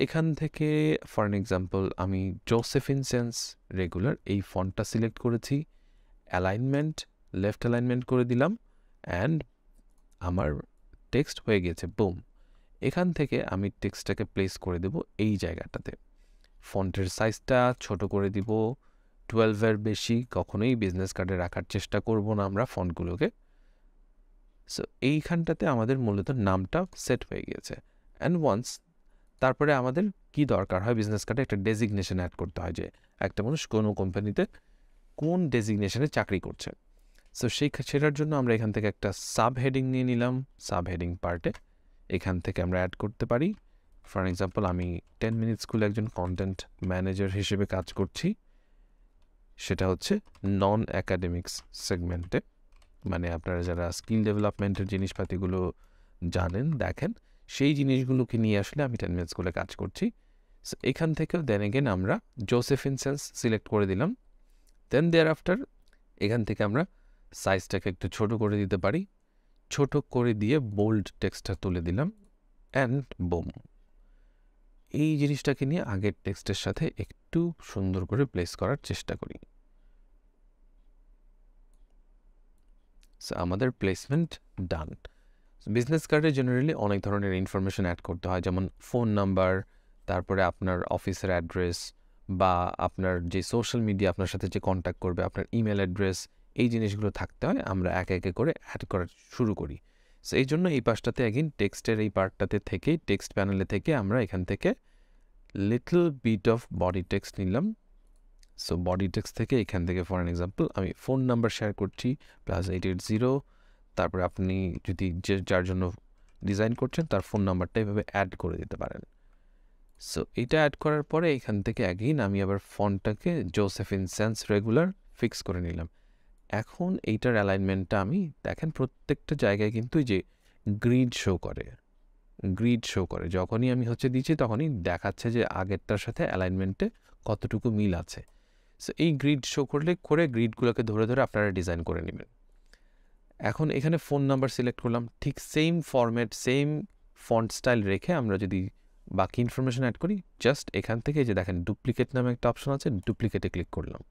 Speaker 1: এখান থেকে ফর অ্যান এক্সাম্পল আমি জোসেফিন সেন্স রেগুলার এই ফন্টটা সিলেক্ট করেছি, অ্যালাইনমেন্ট লেফট অ্যালাইনমেন্ট করে দিলাম, অ্যান্ড আমার টেক্সট হয়ে গেছে, বুম। এখান থেকে আমি টেক্সটটাকে প্লেস করে দেব এই জায়গাটাতে। ফন্টের সাইজটা ছোট করে দিব, 12-এর বেশি কখনোই বিজনেস কার্ডে রাখার চেষ্টা করব না আমরা ফন্টগুলোকে। সো এইখানটাতে আমাদের মূলত নামটা সেট হয়ে গিয়েছে। অ্যান্ড ওয়ান্স তারপরে আমাদের কি দরকার হয়, বিজনেস কার্ডে একটা ডেজিগনেশন অ্যাড করতে হয় যে একটা মানুষ কোনো কোম্পানিতে কোন ডেজিগনেশনে চাকরি করছে। সো সেটার জন্য আমরা এখান থেকে একটা সাব হেডিং নিয়ে নিলাম। সাব হেডিং পার্টে এখান থেকে আমরা অ্যাড করতে পারি। ফর এক্সাম্পল আমি 10 মিনিট স্কুলে একজন কন্টেন্ট ম্যানেজার হিসেবে কাজ করছি, সেটা হচ্ছে নন অ্যাকাডেমিক্স সেগমেন্টে, মানে আপনারা যারা স্কিল ডেভেলপমেন্টের জিনিসপাতিগুলো জানেন দেখেন, সেই জিনিসগুলোকে নিয়ে আসলে আমি 10 মিনিট স্কুলে কাজ করছি। সো এখান থেকেও দেন এগেন আমরা জোসেফিন সেন্স সিলেক্ট করে দিলাম। দেন দেয়ার আফটার এখান থেকে আমরা সাইজটাকে একটু ছোট করে দিতে পারি, ছোট করে দিয়ে বোল্ড টেক্সটটা তুলে দিলাম, অ্যান্ড বুম, এই জিনিসটাকে নিয়ে আগের টেক্সটের সাথে একটু সুন্দর করে প্লেস করার চেষ্টা করি। সো আমাদের প্লেসমেন্ট ডান। বিজনেস কার্ডে জেনারেলি অনেক ধরনের ইনফরমেশন অ্যাড করতে হয়, যেমন ফোন নাম্বার, তারপরে আপনার অফিসের অ্যাড্রেস, বা আপনার যে সোশ্যাল মিডিয়া আপনার সাথে যে কন্ট্যাক্ট করবে, আপনার ইমেল অ্যাড্রেস, এই জিনিসগুলো থাকতে হয়। আমরা একে একে করে অ্যাড করা শুরু করি। সো এই জন্য এই পাশটাতে অ্যাগেন টেক্সটের এই পার্টটাতে থেকে টেক্সট প্যানেলে থেকে আমরা এখান থেকে little bit of body text নিলাম। সো বডি টেক্সট থেকে এখান থেকে ফর অ্যান এক্সাম্পল আমি ফোন নাম্বার শেয়ার করছি +880, তারপরে আপনি যদি যার জন্য ডিজাইন করছেন তার ফোন নাম্বারটা এভাবে অ্যাড করে দিতে পারেন। সো এটা অ্যাড করার পরে এখান থেকে অ্যাগেইন আমি আবার ফন্টটাকে জোসেফিন সেন্স রেগুলার ফিক্স করে নিলাম। এখন এইটার অ্যালাইনমেন্টটা আমি দেখেন প্রত্যেকটা জায়গায় কিন্তু যে গ্রিড শো করে, যখনই আমি দিচ্ছি তখনই দেখাচ্ছে যে আগেরটার সাথে অ্যালাইনমেন্টে কতটুকু মিল আছে। সো এই গ্রিড শো করে গ্রিডগুলোকে ধরে ধরে আপনারা ডিজাইন করে নেবেন। এখন এখানে ফোন নাম্বার সিলেক্ট করলাম, ঠিক same format same font style রেখে আমরা যদি বাকি ইনফরমেশন অ্যাড করি, জাস্ট এখান থেকে যে দেখেন ডুপ্লিকেট নামে একটা অপশন আছে, ডুপ্লিকেটে ক্লিক করলাম।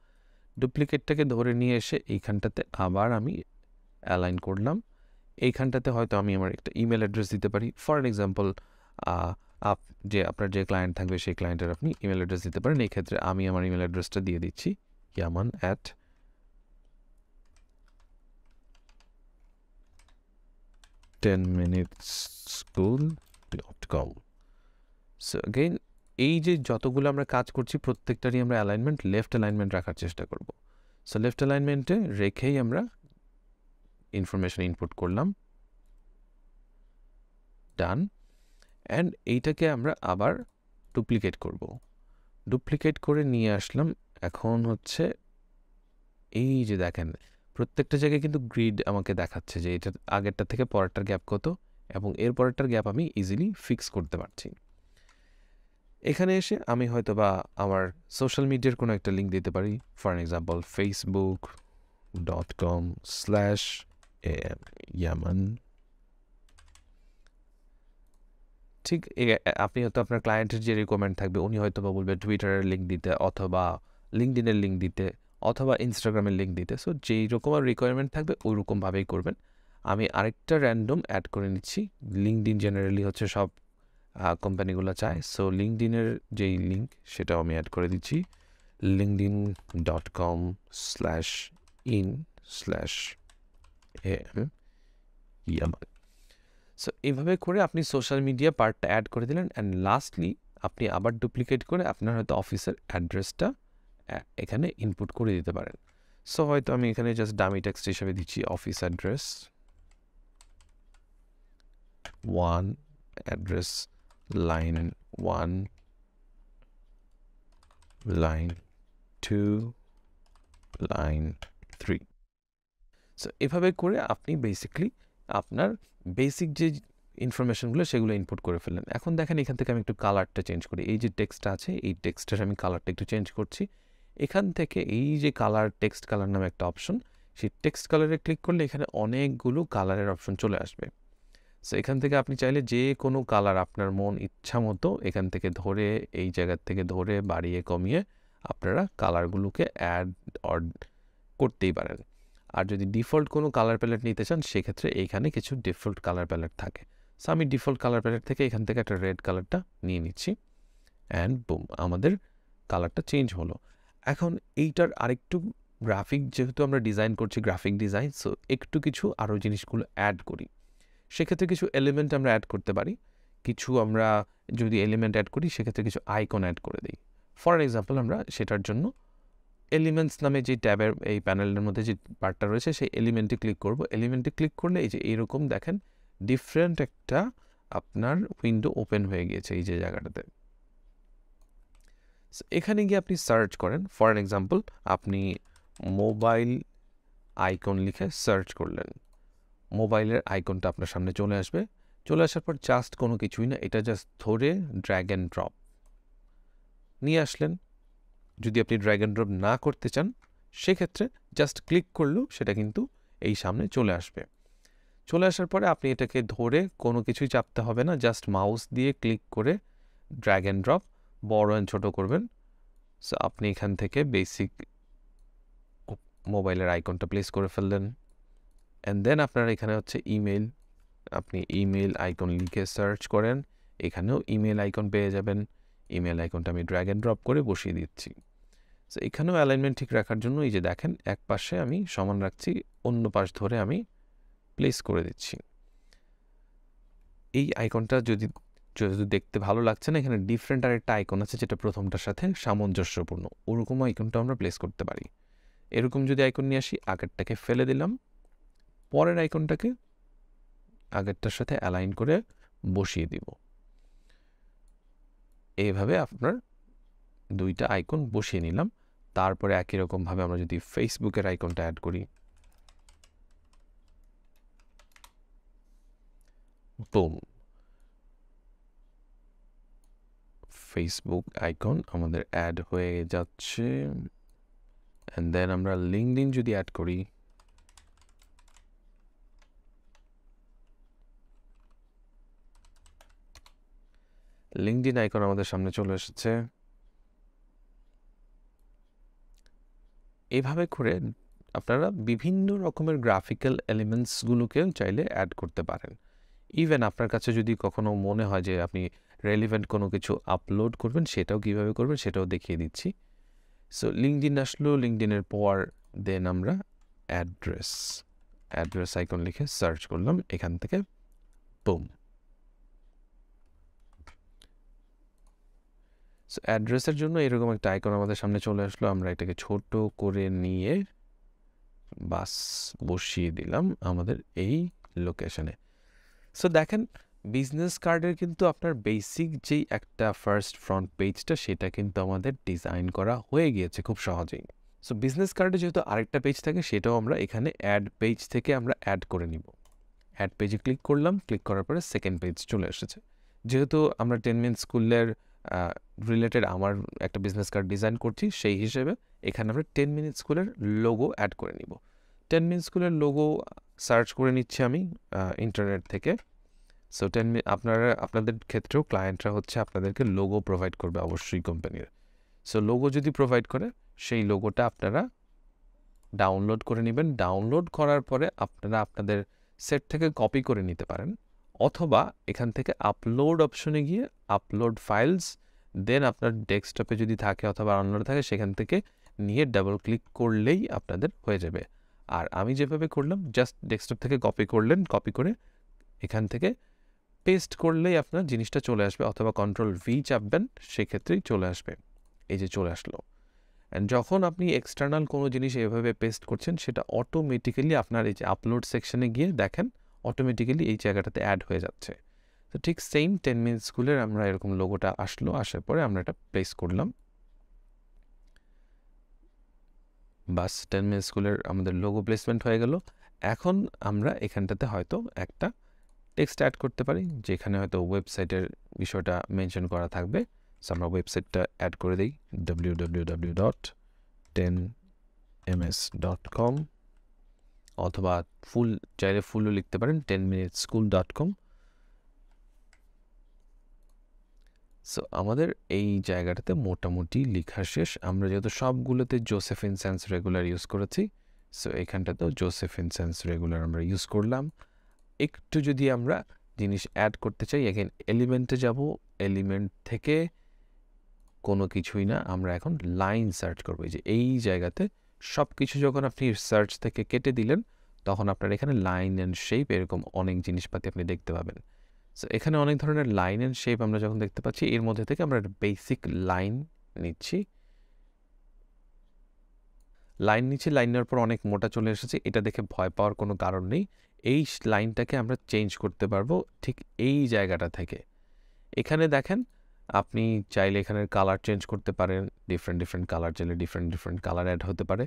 Speaker 1: ডুপ্লিকেটটাকে ধরে নিয়ে এসে এইখানটাতে আবার আমি অ্যালাইন করলাম। এইখানটাতে হয়তো আমি আমার একটা ইমেল অ্যাড্রেস দিতে পারি। ফর এক্সাম্পল আপনার যে ক্লায়েন্ট থাকবে সেই ক্লায়েন্টের আপনি ইমেল অ্যাড্রেস দিতে পারেন। এই ক্ষেত্রে আমি আমার ইমেল অ্যাড্রেসটা দিয়ে দিচ্ছি yaman@10minuteschool.com। সো অ্যাগেইন এই যে যতগুলো আমরা কাজ করছি প্রত্যেকটারই আমরা অ্যালাইনমেন্ট লেফট অ্যালাইনমেন্ট রাখার চেষ্টা করব। সো লেফট অ্যালাইনমেন্টে রেখেই আমরা ইনফরমেশন ইনপুট করলাম, ডান। অ্যান্ড এইটাকে আমরা আবার ডুপ্লিকেট করব, ডুপ্লিকেট করে নিয়ে আসলাম। এখন এই যে দেখেন প্রত্যেকটা জায়গায় কিন্তু গ্রিড আমাকে দেখাচ্ছে যে এটা আগেরটা থেকে পরেরটার গ্যাপ কত, এবং এর পরেরটার গ্যাপ আমি ইজিলি ফিক্স করতে পারছি। এখানে এসে আমি হয়তো বা আমার সোশ্যাল মিডিয়ার কোনো একটা লিঙ্ক দিতে পারি। For example facebook.com/yaman। ঠিক আপনি হয়তো আপনার ক্লায়েন্টের যে রিকোয়ারমেন্ট থাকবে উনি হয়তো বা বলবে টুইটারের লিঙ্ক দিতে, অথবা লিঙ্কডইনের লিঙ্ক দিতে, অথবা ইনস্টাগ্রামের লিঙ্ক দিতে। সো যেই রকম আর রিকোয়ারমেন্ট থাকবে ওই রকমভাবেই করবেন। আমি আরেকটা র্যান্ডম অ্যাড করে নিচ্ছি। লিঙ্কডইন জেনারেলি হচ্ছে সব কোম্পানিগুলো চায়। সো লিঙ্কডইনের যেই লিঙ্ক সেটাও আমি অ্যাড করে দিচ্ছি, linkedin.com/in/am। সো এভাবে করে আপনি সোশ্যাল মিডিয়া পার্টটা অ্যাড করে দিলেন অ্যান্ড লাস্টলি আপনি আবার ডুপ্লিকেট করে আপনার হয়তো অফিসের অ্যাড্রেসটা এখানে ইনপুট করে দিতে পারেন। সো হয়তো আমি এখানে জাস্ট ডামি টেক্সট হিসেবে দিচ্ছি office address 1, address line 1, line 2, line 3। So এভাবে করে আপনি বেসিকলি আপনার বেসিক যে ইনফরমেশনগুলো সেগুলো ইনপুট করে ফেললেন। এখন দেখেন এখান থেকে আমি একটু কালারটা চেঞ্জ করি। এই যে টেক্সটটা আছে এই টেক্সটের আমি কালারটা একটু চেঞ্জ করছি। এখান থেকে এই যে কালার, টেক্সট কালার নামে একটা অপশন, সেই টেক্সট কালারে ক্লিক করলে এখানে অনেকগুলো কালারের অপশন চলে আসবে। সো এখান থেকে আপনি চাইলে যে কোনো কালার আপনার মন ইচ্ছা মতো এখান থেকে ধরে, এই জায়গার থেকে ধরে বাড়িয়ে কমিয়ে আপনারা কালারগুলোকে অ্যাড অর করতেই পারেন। আর যদি ডিফল্ট কোনো কালার প্যালেট নিতে চান সেক্ষেত্রে এইখানে কিছু ডিফল্ট কালার প্যালেট থাকে। সো আমি ডিফল্ট কালার প্যালেট থেকে এখান থেকে একটা রেড কালারটা নিয়ে নিচ্ছি অ্যান্ড বুম, আমাদের কালারটা চেঞ্জ হলো। এখন এইটার আরেকটু গ্রাফিক, যেহেতু আমরা ডিজাইন করছি গ্রাফিক ডিজাইন, সো একটু কিছু আরও জিনিসগুলো অ্যাড করি। সেক্ষেত্রে কিছু এলিমেন্ট আমরা অ্যাড করতে পারি। কিছু আমরা যদি এলিমেন্ট অ্যাড করি সেক্ষেত্রে কিছু আইকন অ্যাড করে দিই। ফর এক্সাম্পল আমরা সেটার জন্য এলিমেন্টস নামে যে ট্যাবের এই প্যানেলের মধ্যে যে পার্টটা রয়েছে সেই এলিমেন্টে ক্লিক করব। এলিমেন্টে ক্লিক করলে এই যে এইরকম দেখেন ডিফারেন্ট একটা আপনার উইন্ডো ওপেন হয়ে গিয়েছে এই যে জায়গাটাতে। এখানে গিয়ে আপনি সার্চ করেন। ফর এক্সাম্পল আপনি মোবাইল আইকন লিখে সার্চ করলেন, মোবাইলের আইকনটা আপনার সামনে চলে আসবে। চলে আসার পর জাস্ট কোনো কিছুই না, এটা জাস্ট ধরে ড্র্যাগ অ্যান্ড ড্রপ নিয়ে আসলেন। যদি আপনি ড্র্যাগ অ্যান্ড ড্রপ না করতে চান সেক্ষেত্রে জাস্ট ক্লিক করলেও সেটা কিন্তু এই সামনে চলে আসবে। চলে আসার পরে আপনি এটাকে ধরে কোনো কিছুই চাপতে হবে না, জাস্ট মাউস দিয়ে ক্লিক করে ড্র্যাগ অ্যান্ড ড্রপ বড় অ্যান্ড ছোটো করবেন। সো আপনি এখান থেকে বেসিক মোবাইলের আইকনটা প্লেস করে ফেললেন অ্যান্ড দেন আপনার এখানে হচ্ছে ইমেল, আপনি ইমেল আইকন লিখে সার্চ করেন, এখানেও ইমেল আইকন পেয়ে যাবেন। ইমেল আইকনটা আমি ড্র্যাগ অ্যান্ড ড্রপ করে বসিয়ে দিচ্ছি। সো এখানেও অ্যালাইনমেন্ট ঠিক রাখার জন্য এই যে দেখেন এক পাশে আমি সমান রাখছি, অন্য পাশ ধরে আমি প্লেস করে দিচ্ছি। এই আইকনটা যদি দেখতে ভালো লাগছে না, এখানে ডিফারেন্ট আরেকটা আইকন আছে যেটা প্রথমটার সাথে সামঞ্জস্যপূর্ণ, ওরকম আইকনটা আমরা প্লেস করতে পারি। এরকম যদি আইকন নিয়ে আসি, আগেরটাকে ফেলে দিলাম, পরের আইকনটাকে আগেরটার সাথে অ্যালাইন করে বসিয়ে দিব। এইভাবে আপনার দুইটা আইকন বসিয়ে নিলাম। তারপরে একই রকমভাবে আমরা যদি ফেসবুকের আইকনটা অ্যাড করি, বুম, ফেসবুক আইকন আমাদের অ্যাড হয়ে যাচ্ছে। অ্যান্ড দেন আমরা লিঙ্কডইন যদি অ্যাড করি, লিঙ্কডইন আইকন আমাদের সামনে চলে এসেছে। এভাবে করে আপনারা বিভিন্ন রকমের গ্রাফিক্যাল এলিমেন্টসগুলোকেও চাইলে অ্যাড করতে পারেন। ইভেন আপনার কাছে যদি কখনো মনে হয় যে আপনি রেলিভেন্ট কোনো কিছু আপলোড করবেন, সেটাও কীভাবে করবেন সেটাও দেখিয়ে দিচ্ছি। সো লিঙ্কডইন আসলো, লিঙ্কডইনের পর দেন আমরা অ্যাড্রেস আইকন লিখে সার্চ করলাম, এখান থেকে বুম। সো অ্যাড্রেসের জন্য এরকম একটা আইকন আমাদের সামনে চলে আসলো। আমরা এটাকে ছোট করে নিয়ে বাস বসিয়ে দিলাম আমাদের এই লোকেশনে। সো দেখেন বিজনেস কার্ডের কিন্তু আপনার বেসিক যেই একটা ফার্স্ট ফ্রন্ট পেজটা সেটা কিন্তু আমাদের ডিজাইন করা হয়ে গিয়েছে খুব সহজেই। সো বিজনেস কার্ডে যেহেতু আরেকটা পেজ থাকে সেটাও আমরা এখানে অ্যাড পেজ থেকে আমরা অ্যাড করে নিব। অ্যাড পেজে ক্লিক করলাম, ক্লিক করার পরে সেকেন্ড পেজ চলে এসেছে। যেহেতু আমরা 10 মিনিট স্কুলের রিলেটেড আমার একটা বিজনেস কার্ড ডিজাইন করছি, সেই হিসেবে এখানে আমরা 10 মিনিট স্কুলের লোগো অ্যাড করে নিব। 10 মিনিট স্কুলের লোগো সার্চ করে নিচ্ছি আমি ইন্টারনেট থেকে। সো আপনাদের ক্ষেত্রেও ক্লায়েন্টরা হচ্ছে আপনাদেরকে লোগো প্রোভাইড করবে অবশ্যই কোম্পানির। সো লোগো যদি প্রোভাইড করে সেই লোগোটা আপনারা ডাউনলোড করে নেবেন। ডাউনলোড করার পরে আপনারা আপনাদের সেট থেকে কপি করে নিতে পারেন, অথবা এখান থেকে আপলোড অপশনে গিয়ে আপলোড ফাইলস, দেন আপনার ডেস্কটপে যদি থাকে অথবা অন্য থাকে সেখান থেকে নিয়ে ডাবল ক্লিক করলেই আপনাদের হয়ে যাবে। আর আমি যেভাবে করলাম, জাস্ট ডেস্কটপ থেকে কপি করলেন, কপি করে এখান থেকে পেস্ট করলেই আপনার জিনিসটা চলে আসবে, অথবা Ctrl+V চাপবেন, সেক্ষেত্রেই চলে আসবে। এই যে চলে আসলো। অ্যান্ড যখন আপনি এক্সটার্নাল কোনো জিনিস এভাবে পেস্ট করছেন, সেটা অটোমেটিক্যালি আপনার এই যে আপলোড সেকশনে গিয়ে দেখেন অটোমেটিক্যালি এই জায়গাটাতে অ্যাড হয়ে যাচ্ছে। তো ঠিক সেম 10 মিনিট স্কুলের আমরা এরকম লোগোটা আসলো, আসার পরে আমরা এটা প্লেস করলাম। বাস 10 মিনিট স্কুলের আমাদের লোগো প্লেসমেন্ট হয়ে গেল। এখন আমরা এখানটাতে হয়তো একটা টেক্সট অ্যাড করতে পারি, যেখানে হয়তো ওয়েবসাইটের বিষয়টা মেনশন করা থাকবে। সো আমরা ওয়েবসাইটটা অ্যাড করে দিই, www.10ms.com, অথবা চাইলে ফুলও লিখতে পারেন, 10minuteschool.com। সো আমাদের এই জায়গাটাতে মোটামুটি লেখা শেষ। আমরা যেহেতু সবগুলোতে জোসেফিন সেন্স রেগুলার ইউজ করেছি, সো এখানটাতেও জোসেফিন সেন্স রেগুলার আমরা ইউজ করলাম। একটু যদি আমরা জিনিস অ্যাড করতে চাই, এখানে এলিমেন্টে যাব, এলিমেন্ট থেকে কোনো কিছুই না, আমরা এখন লাইন সার্চ করবো। যে এই জায়গাতে সব কিছু যখন আপনি সার্চ থেকে কেটে দিলেন, তখন আপনার এখানে লাইন অ্যান্ড শেপ এরকম অনেক জিনিসপাতি আপনি দেখতে পাবেন। সো এখানে অনেক ধরনের লাইন অ্যান্ড শেপ আমরা যখন দেখতে পাচ্ছি, এর মধ্যে থেকে আমরা বেসিক লাইন নিচ্ছি। লাইন নেওয়ার পর অনেক মোটা চলে এসেছে, এটা দেখে ভয় পাওয়ার কোনো কারণ নেই। এই লাইনটাকে আমরা চেঞ্জ করতে পারবো ঠিক এই জায়গাটা থেকে। এখানে দেখেন আপনি চাইলে এখানের কালার চেঞ্জ করতে পারেন, ডিফারেন্ট কালার চাইলে ডিফারেন্ট কালার অ্যাড হতে পারে।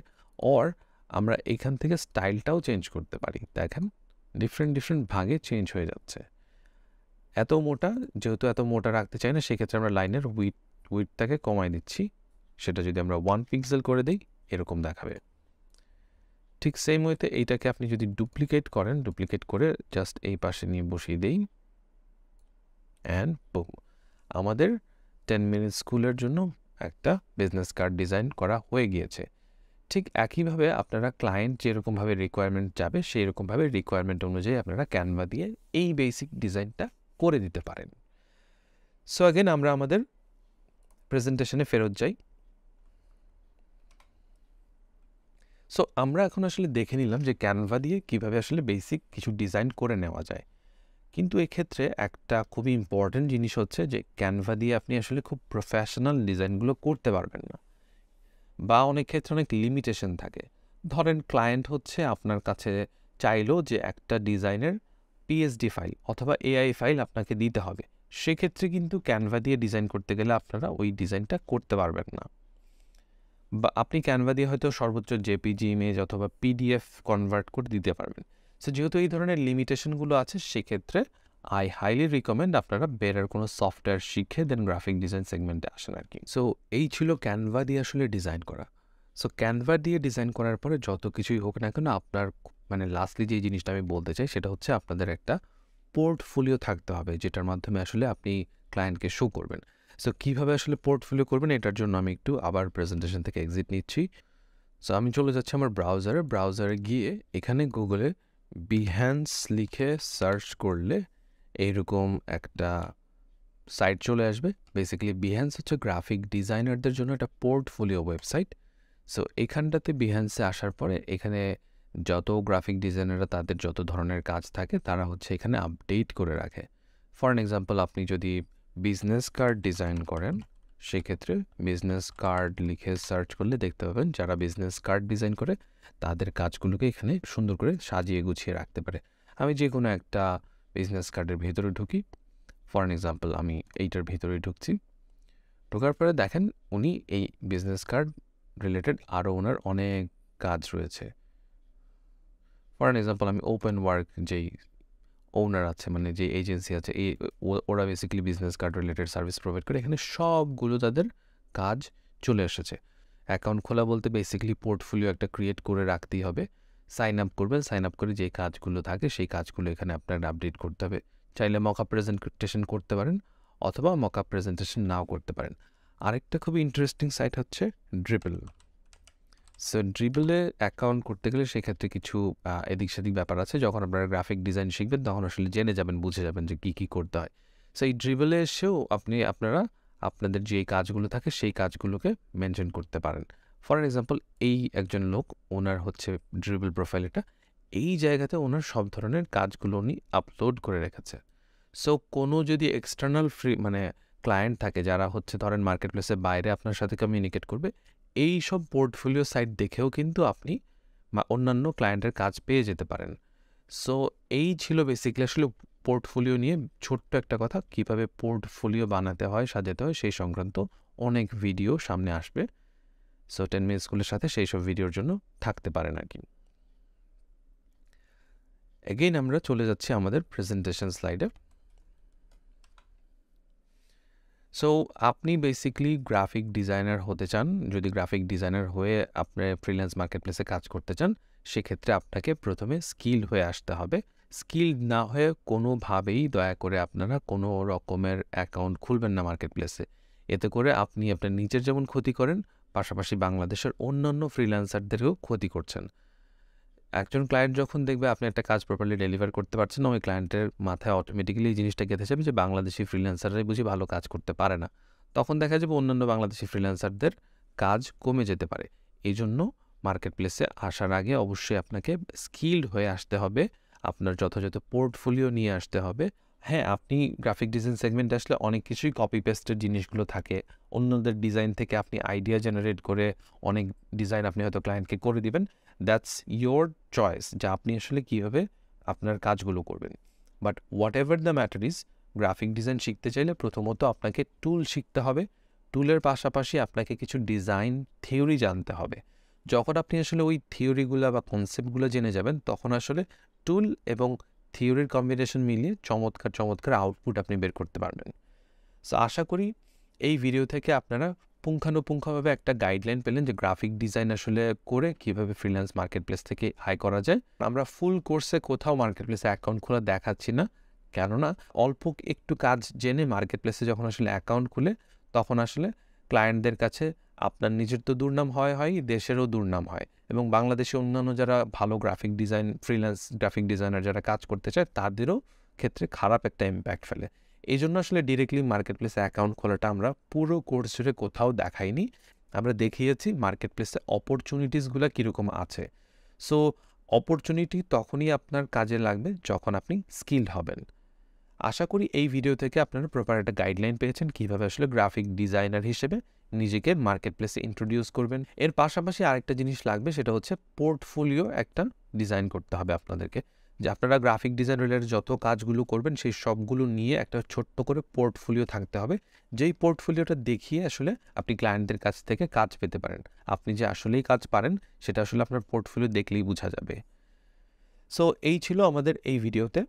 Speaker 1: অর আমরা এখান থেকে স্টাইলটাও চেঞ্জ করতে পারি। দেখেন ডিফারেন্ট ভাগে চেঞ্জ হয়ে যাচ্ছে। যেহেতু এত মোটা রাখতে চাই না, সেক্ষেত্রে আমরা লাইনের উইডথটাকে কমাই দিচ্ছি। সেটা যদি আমরা 1 পিক্সেল করে দিই, এরকম দেখাবে। ঠিক সেম ওয়েতে এইটাকে আপনি যদি ডুপ্লিকেট করে জাস্ট এই পাশে নিয়ে বসিয়ে দিই, অ্যান্ড বুম, আমাদের 10 মিনিট স্কুলের জন্য একটা বিজনেস কার্ড ডিজাইন করা হয়ে গিয়েছে। ঠিক একইভাবে আপনারা ক্লায়েন্ট যেরকমভাবে রিকোয়ারমেন্ট যাবে, সেই রকমভাবে রিকোয়ারমেন্ট অনুযায়ী আপনারা ক্যানভা দিয়ে এই বেসিক ডিজাইনটা করে দিতে পারেন। সো অ্যাগেন আমরা আমাদের প্রেজেন্টেশনে ফেরত যাই। সো আমরা এখন আসলে দেখে নিলাম যে ক্যানভা দিয়ে কিভাবে আসলে বেসিক কিছু ডিজাইন করে নেওয়া যায়। কিন্তু এক্ষেত্রে একটা খুবই ইম্পর্টেন্ট জিনিস হচ্ছে যে ক্যানভা দিয়ে আপনি আসলে খুব প্রফেশনাল ডিজাইনগুলো করতে পারবেন না, বা অনেক ক্ষেত্রে অনেক লিমিটেশন থাকে। ধরেন ক্লায়েন্ট হচ্ছে আপনার কাছে চাইলো যে একটা ডিজাইনের পিএসডি ফাইল অথবা এআই ফাইল আপনাকে দিতে হবে, সেক্ষেত্রে কিন্তু ক্যানভা দিয়ে ডিজাইন করতে গেলে আপনারা ওই ডিজাইনটা করতে পারবেন না। বা আপনি ক্যানভা দিয়ে হয়তো সর্বোচ্চ জেপিজি ইমেজ অথবা পিডিএফ কনভার্ট করে দিতে পারবেন। সো যেহেতু এই ধরনের লিমিটেশনগুলো আছে, সেক্ষেত্রে আই হাইলি রিকমেন্ড আপনারা বেটার কোনো সফটওয়্যার শিখে দেন গ্রাফিক ডিজাইন সেগমেন্টে আসেন আর কি। সো এই ছিল ক্যানভা দিয়ে আসলে ডিজাইন করা। সো ক্যানভা দিয়ে ডিজাইন করার পরে যত কিছুই হোক না কেন, আপনার লাস্টলি যে জিনিসটা আমি বলতে চাই সেটা হচ্ছে আপনাদের একটা পোর্টফোলিও থাকতে হবে, যেটার মাধ্যমে আসলে আপনি ক্লায়েন্টকে শো করবেন। সো কীভাবে আসলে পোর্টফোলিও করবেন, এটার জন্য আমি একটু আবার প্রেজেন্টেশন থেকে এক্সিট নিচ্ছি। সো আমি চলে যাচ্ছি আমার ব্রাউজারে গিয়ে এখানে গুগলে বিহ্যান্স লিখে সার্চ করলে এইরকম একটা সাইট চলে আসবে। বেসিক্যালি বিহ্যান্স হচ্ছে গ্রাফিক ডিজাইনারদের জন্য একটা পোর্টফোলিও ওয়েবসাইট। সো এখানটাতে বিহ্যান্সে আসার পরে এখানে যত গ্রাফিক ডিজাইনাররা তাদের যত ধরনের কাজ থাকে তারা হচ্ছে এখানে আপডেট করে রাখে। ফর অ্যান এক্সাম্পল, আপনি যদি বিজনেস কার্ড ডিজাইন করেন, সেক্ষেত্রে বিজনেস কার্ড লিখে সার্চ করলে দেখতে পাবেন যারা বিজনেস কার্ড ডিজাইন করে তাদের কাজগুলোকে এখানে সুন্দর করে সাজিয়ে গুছিয়ে রাখতে পারে। আমি যে কোনো একটা বিজনেস কার্ডের ভেতরে ঢুকি, ফর অ্যান এক্সাম্পল আমি এইটার ভেতরে ঢুকছি। ঢোকার পরে দেখেন উনি এই বিজনেস কার্ড রিলেটেড আরও ওনার অনেক কাজ রয়েছে। ফর অ্যান এক্সাম্পল আমি ওপেন ওয়ার্ক যেই ওনার আছে, যে এজেন্সি আছে, ওরা basically business card related service provide করে। এখানে সবগুলো তাদের কাজ চলে এসেছে। অ্যাকাউন্ট খোলা বলতে বেসিক্যালি পোর্টফোলিও একটা ক্রিয়েট করে রাখতেই হবে। সাইন আপ করবেন, সাইন আপ করে যে কাজগুলো থাকে সেই কাজগুলো এখানে আপনার আপডেট করতে হবে। চাইলে মকআপ প্রেজেন্টেশন করতে পারেন অথবা মকআপ প্রেজেন্টেশন নাও করতে পারেন। আরেকটা খুবই ইন্টারেস্টিং সাইট হচ্ছে ড্রিপল। সো ড্রিবলে অ্যাকাউন্ট করতে গেলে সেক্ষেত্রে কিছু এদিক সেদিক ব্যাপার আছে। যখন আপনারা গ্রাফিক ডিজাইন শিখবেন তখন আসলে জেনে যাবেন, বুঝে যাবেন যে কী করতে হয়। সো এই ড্রিবলে এসেও আপনারা আপনাদের যে কাজগুলো থাকে সেই কাজগুলোকে মেনশন করতে পারেন। ফর এক্সাম্পল, এই একজন লোক, ওনার হচ্ছে ড্রিবল প্রোফাইল এটা, এই জায়গাতে ওনার সব ধরনের কাজগুলো উনি আপলোড করে রেখেছে। সো কোনো যদি এক্সটার্নাল ক্লায়েন্ট থাকে যারা হচ্ছে ধরেন মার্কেট প্লেসের বাইরে আপনার সাথে কমিউনিকেট করবে, এই সব পোর্টফোলিও সাইট দেখেও কিন্তু আপনি অন্যান্য ক্লায়েন্টের কাজ পেয়ে যেতে পারেন। সো এই ছিল বেসিক্যালি আসলে পোর্টফোলিও নিয়ে ছোট্ট একটা কথা। কীভাবে পোর্টফোলিও বানাতে হয়, সাজাতে হয়, সেই সংক্রান্ত অনেক ভিডিও সামনে আসবে। সো 10 মিনিট স্কুলের সাথে সেই সব ভিডিওর জন্য থাকতে পারেন আর কি। এগেইন আমরা চলে যাচ্ছি আমাদের প্রেজেন্টেশন স্লাইডে। সো আপনি বেসিক্যালি গ্রাফিক ডিজাইনার হতে চান। যদি গ্রাফিক ডিজাইনার হয়ে আপনি ফ্রিল্যান্স মার্কেট প্লেসে কাজ করতে চান, সেক্ষেত্রে আপনাকে প্রথমে স্কিল হয়ে আসতে হবে। স্কিল না হয়ে কোনোভাবেই দয়া করে আপনারা কোনো রকমের অ্যাকাউন্ট খুলবেন না মার্কেট প্লেসে। এতে করে আপনি আপনার নিজের যেমন ক্ষতি করেন, পাশাপাশি বাংলাদেশের অন্যান্য ফ্রিল্যান্সারদেরও ক্ষতি করছেন। একজন ক্লায়েন্ট যখন দেখবে আপনি একটা কাজ প্রপারলি ডেলিভার করতে পারছেন না, ওই ক্লায়েন্টের মাথায় অটোমেটিক্যালি এই জিনিসটা গেঁথে যাবে যে বাংলাদেশি ফ্রিল্যান্সাররাই বুঝি ভালো কাজ করতে পারে না। তখন দেখা যাবে অন্যান্য বাংলাদেশি ফ্রিল্যান্সারদের কাজ কমে যেতে পারে। এই জন্য মার্কেট প্লেসে আসার আগে অবশ্যই আপনাকে স্কিলড হয়ে আসতে হবে, আপনার যথাযথ পোর্টফোলিও নিয়ে আসতে হবে। হ্যাঁ, আপনি গ্রাফিক ডিজাইন সেগমেন্টে আসলে অনেক কিছুই কপি পেস্টের জিনিসগুলো থাকে। অন্যদের ডিজাইন থেকে আপনি আইডিয়া জেনারেট করে অনেক ডিজাইন আপনি হয়তো ক্লায়েন্টকে করে দিবেন। দ্যাটস ইয়োর চয়েস যে আপনি আসলে কীভাবে আপনার কাজগুলো করবেন। But what ever the matter is, graphic design শিখতে চাইলে প্রথমত আপনাকে টুল শিখতে হবে। টুলের পাশাপাশি আপনাকে কিছু ডিজাইন থিওরি জানতে হবে। যখন আপনি আসলে ওই থিওরিগুলো বা কনসেপ্টগুলো জেনে যাবেন, তখন আসলে টুল এবং থিওরির কম্বিনেশন মিলিয়ে চমৎকার আউটপুট আপনি বের করতে পারবেন। সো আশা করি এই ভিডিও থেকে আপনারা পুঙ্খানুপুঙ্খভাবে একটা গাইডলাইন পেলেন যে গ্রাফিক ডিজাইন আসলে করে কীভাবে ফ্রিল্যান্স মার্কেট প্লেস থেকে আয় করা যায়। আমরা ফুল কোর্সে কোথাও মার্কেট প্লেসে অ্যাকাউন্ট খোলা দেখাচ্ছি না, কেননা অল্প একটু কাজ জেনে মার্কেট প্লেসে যখন আসলে অ্যাকাউন্ট খুলে, তখন আসলে ক্লায়েন্টদের কাছে আপনার নিজের তো দুর্নাম হয়, দেশেরও দুর্নাম হয়, এবং বাংলাদেশে অন্যান্য যারা ভালো graphic design freelance graphic designer যারা কাজ করতে চায় তাদেরও ক্ষেত্রে খারাপ একটা ইম্প্যাক্ট ফেলে। এই জন্য আসলে ডিরেক্টলি মার্কেট প্লেসে অ্যাকাউন্ট খোলাটা আমরা পুরো কোর্স জুড়ে কোথাও দেখাইনি। আমরা দেখিয়েছি মার্কেট প্লেসে অপরচুনিটিসগুলো কীরকম আছে। সো অপরচুনিটি তখনই আপনার কাজে লাগবে যখন আপনি স্কিলড হবেন। আশা করি এই ভিডিও থেকে আপনারা প্রপার একটা গাইডলাইন পেয়েছেন কীভাবে আসলে গ্রাফিক ডিজাইনার হিসেবে নিজেকে মার্কেট প্লেসে ইন্ট্রোডিউস করবেন। এর পাশাপাশি আরেকটা জিনিস লাগবে, সেটা হচ্ছে পোর্টফোলিও একটা ডিজাইন করতে হবে আপনাদেরকে। যে আপনারা গ্রাফিক ডিজাইন রিলেটেড যত কাজগুলো করবেন সেই সবগুলো নিয়ে একটা ছোট্ট করে পোর্টফোলিও থাকতে হবে, যেই পোর্টফোলিওটা দেখিয়ে আসলে আপনি ক্লায়েন্টদের কাছ থেকে কাজ পেতে পারেন। আপনি যে আসলেই কাজ পারেন সেটা আসলে আপনার পোর্টফোলিও দেখলেই বোঝা যাবে। সো এই ছিল আমাদের এই ভিডিওতে।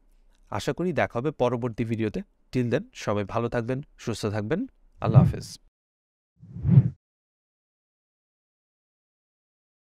Speaker 1: আশা করি দেখা হবে পরবর্তী ভিডিওতে। টিল দেন সবাই ভালো থাকবেন, সুস্থ থাকবেন। আল্লাহ হাফেজ।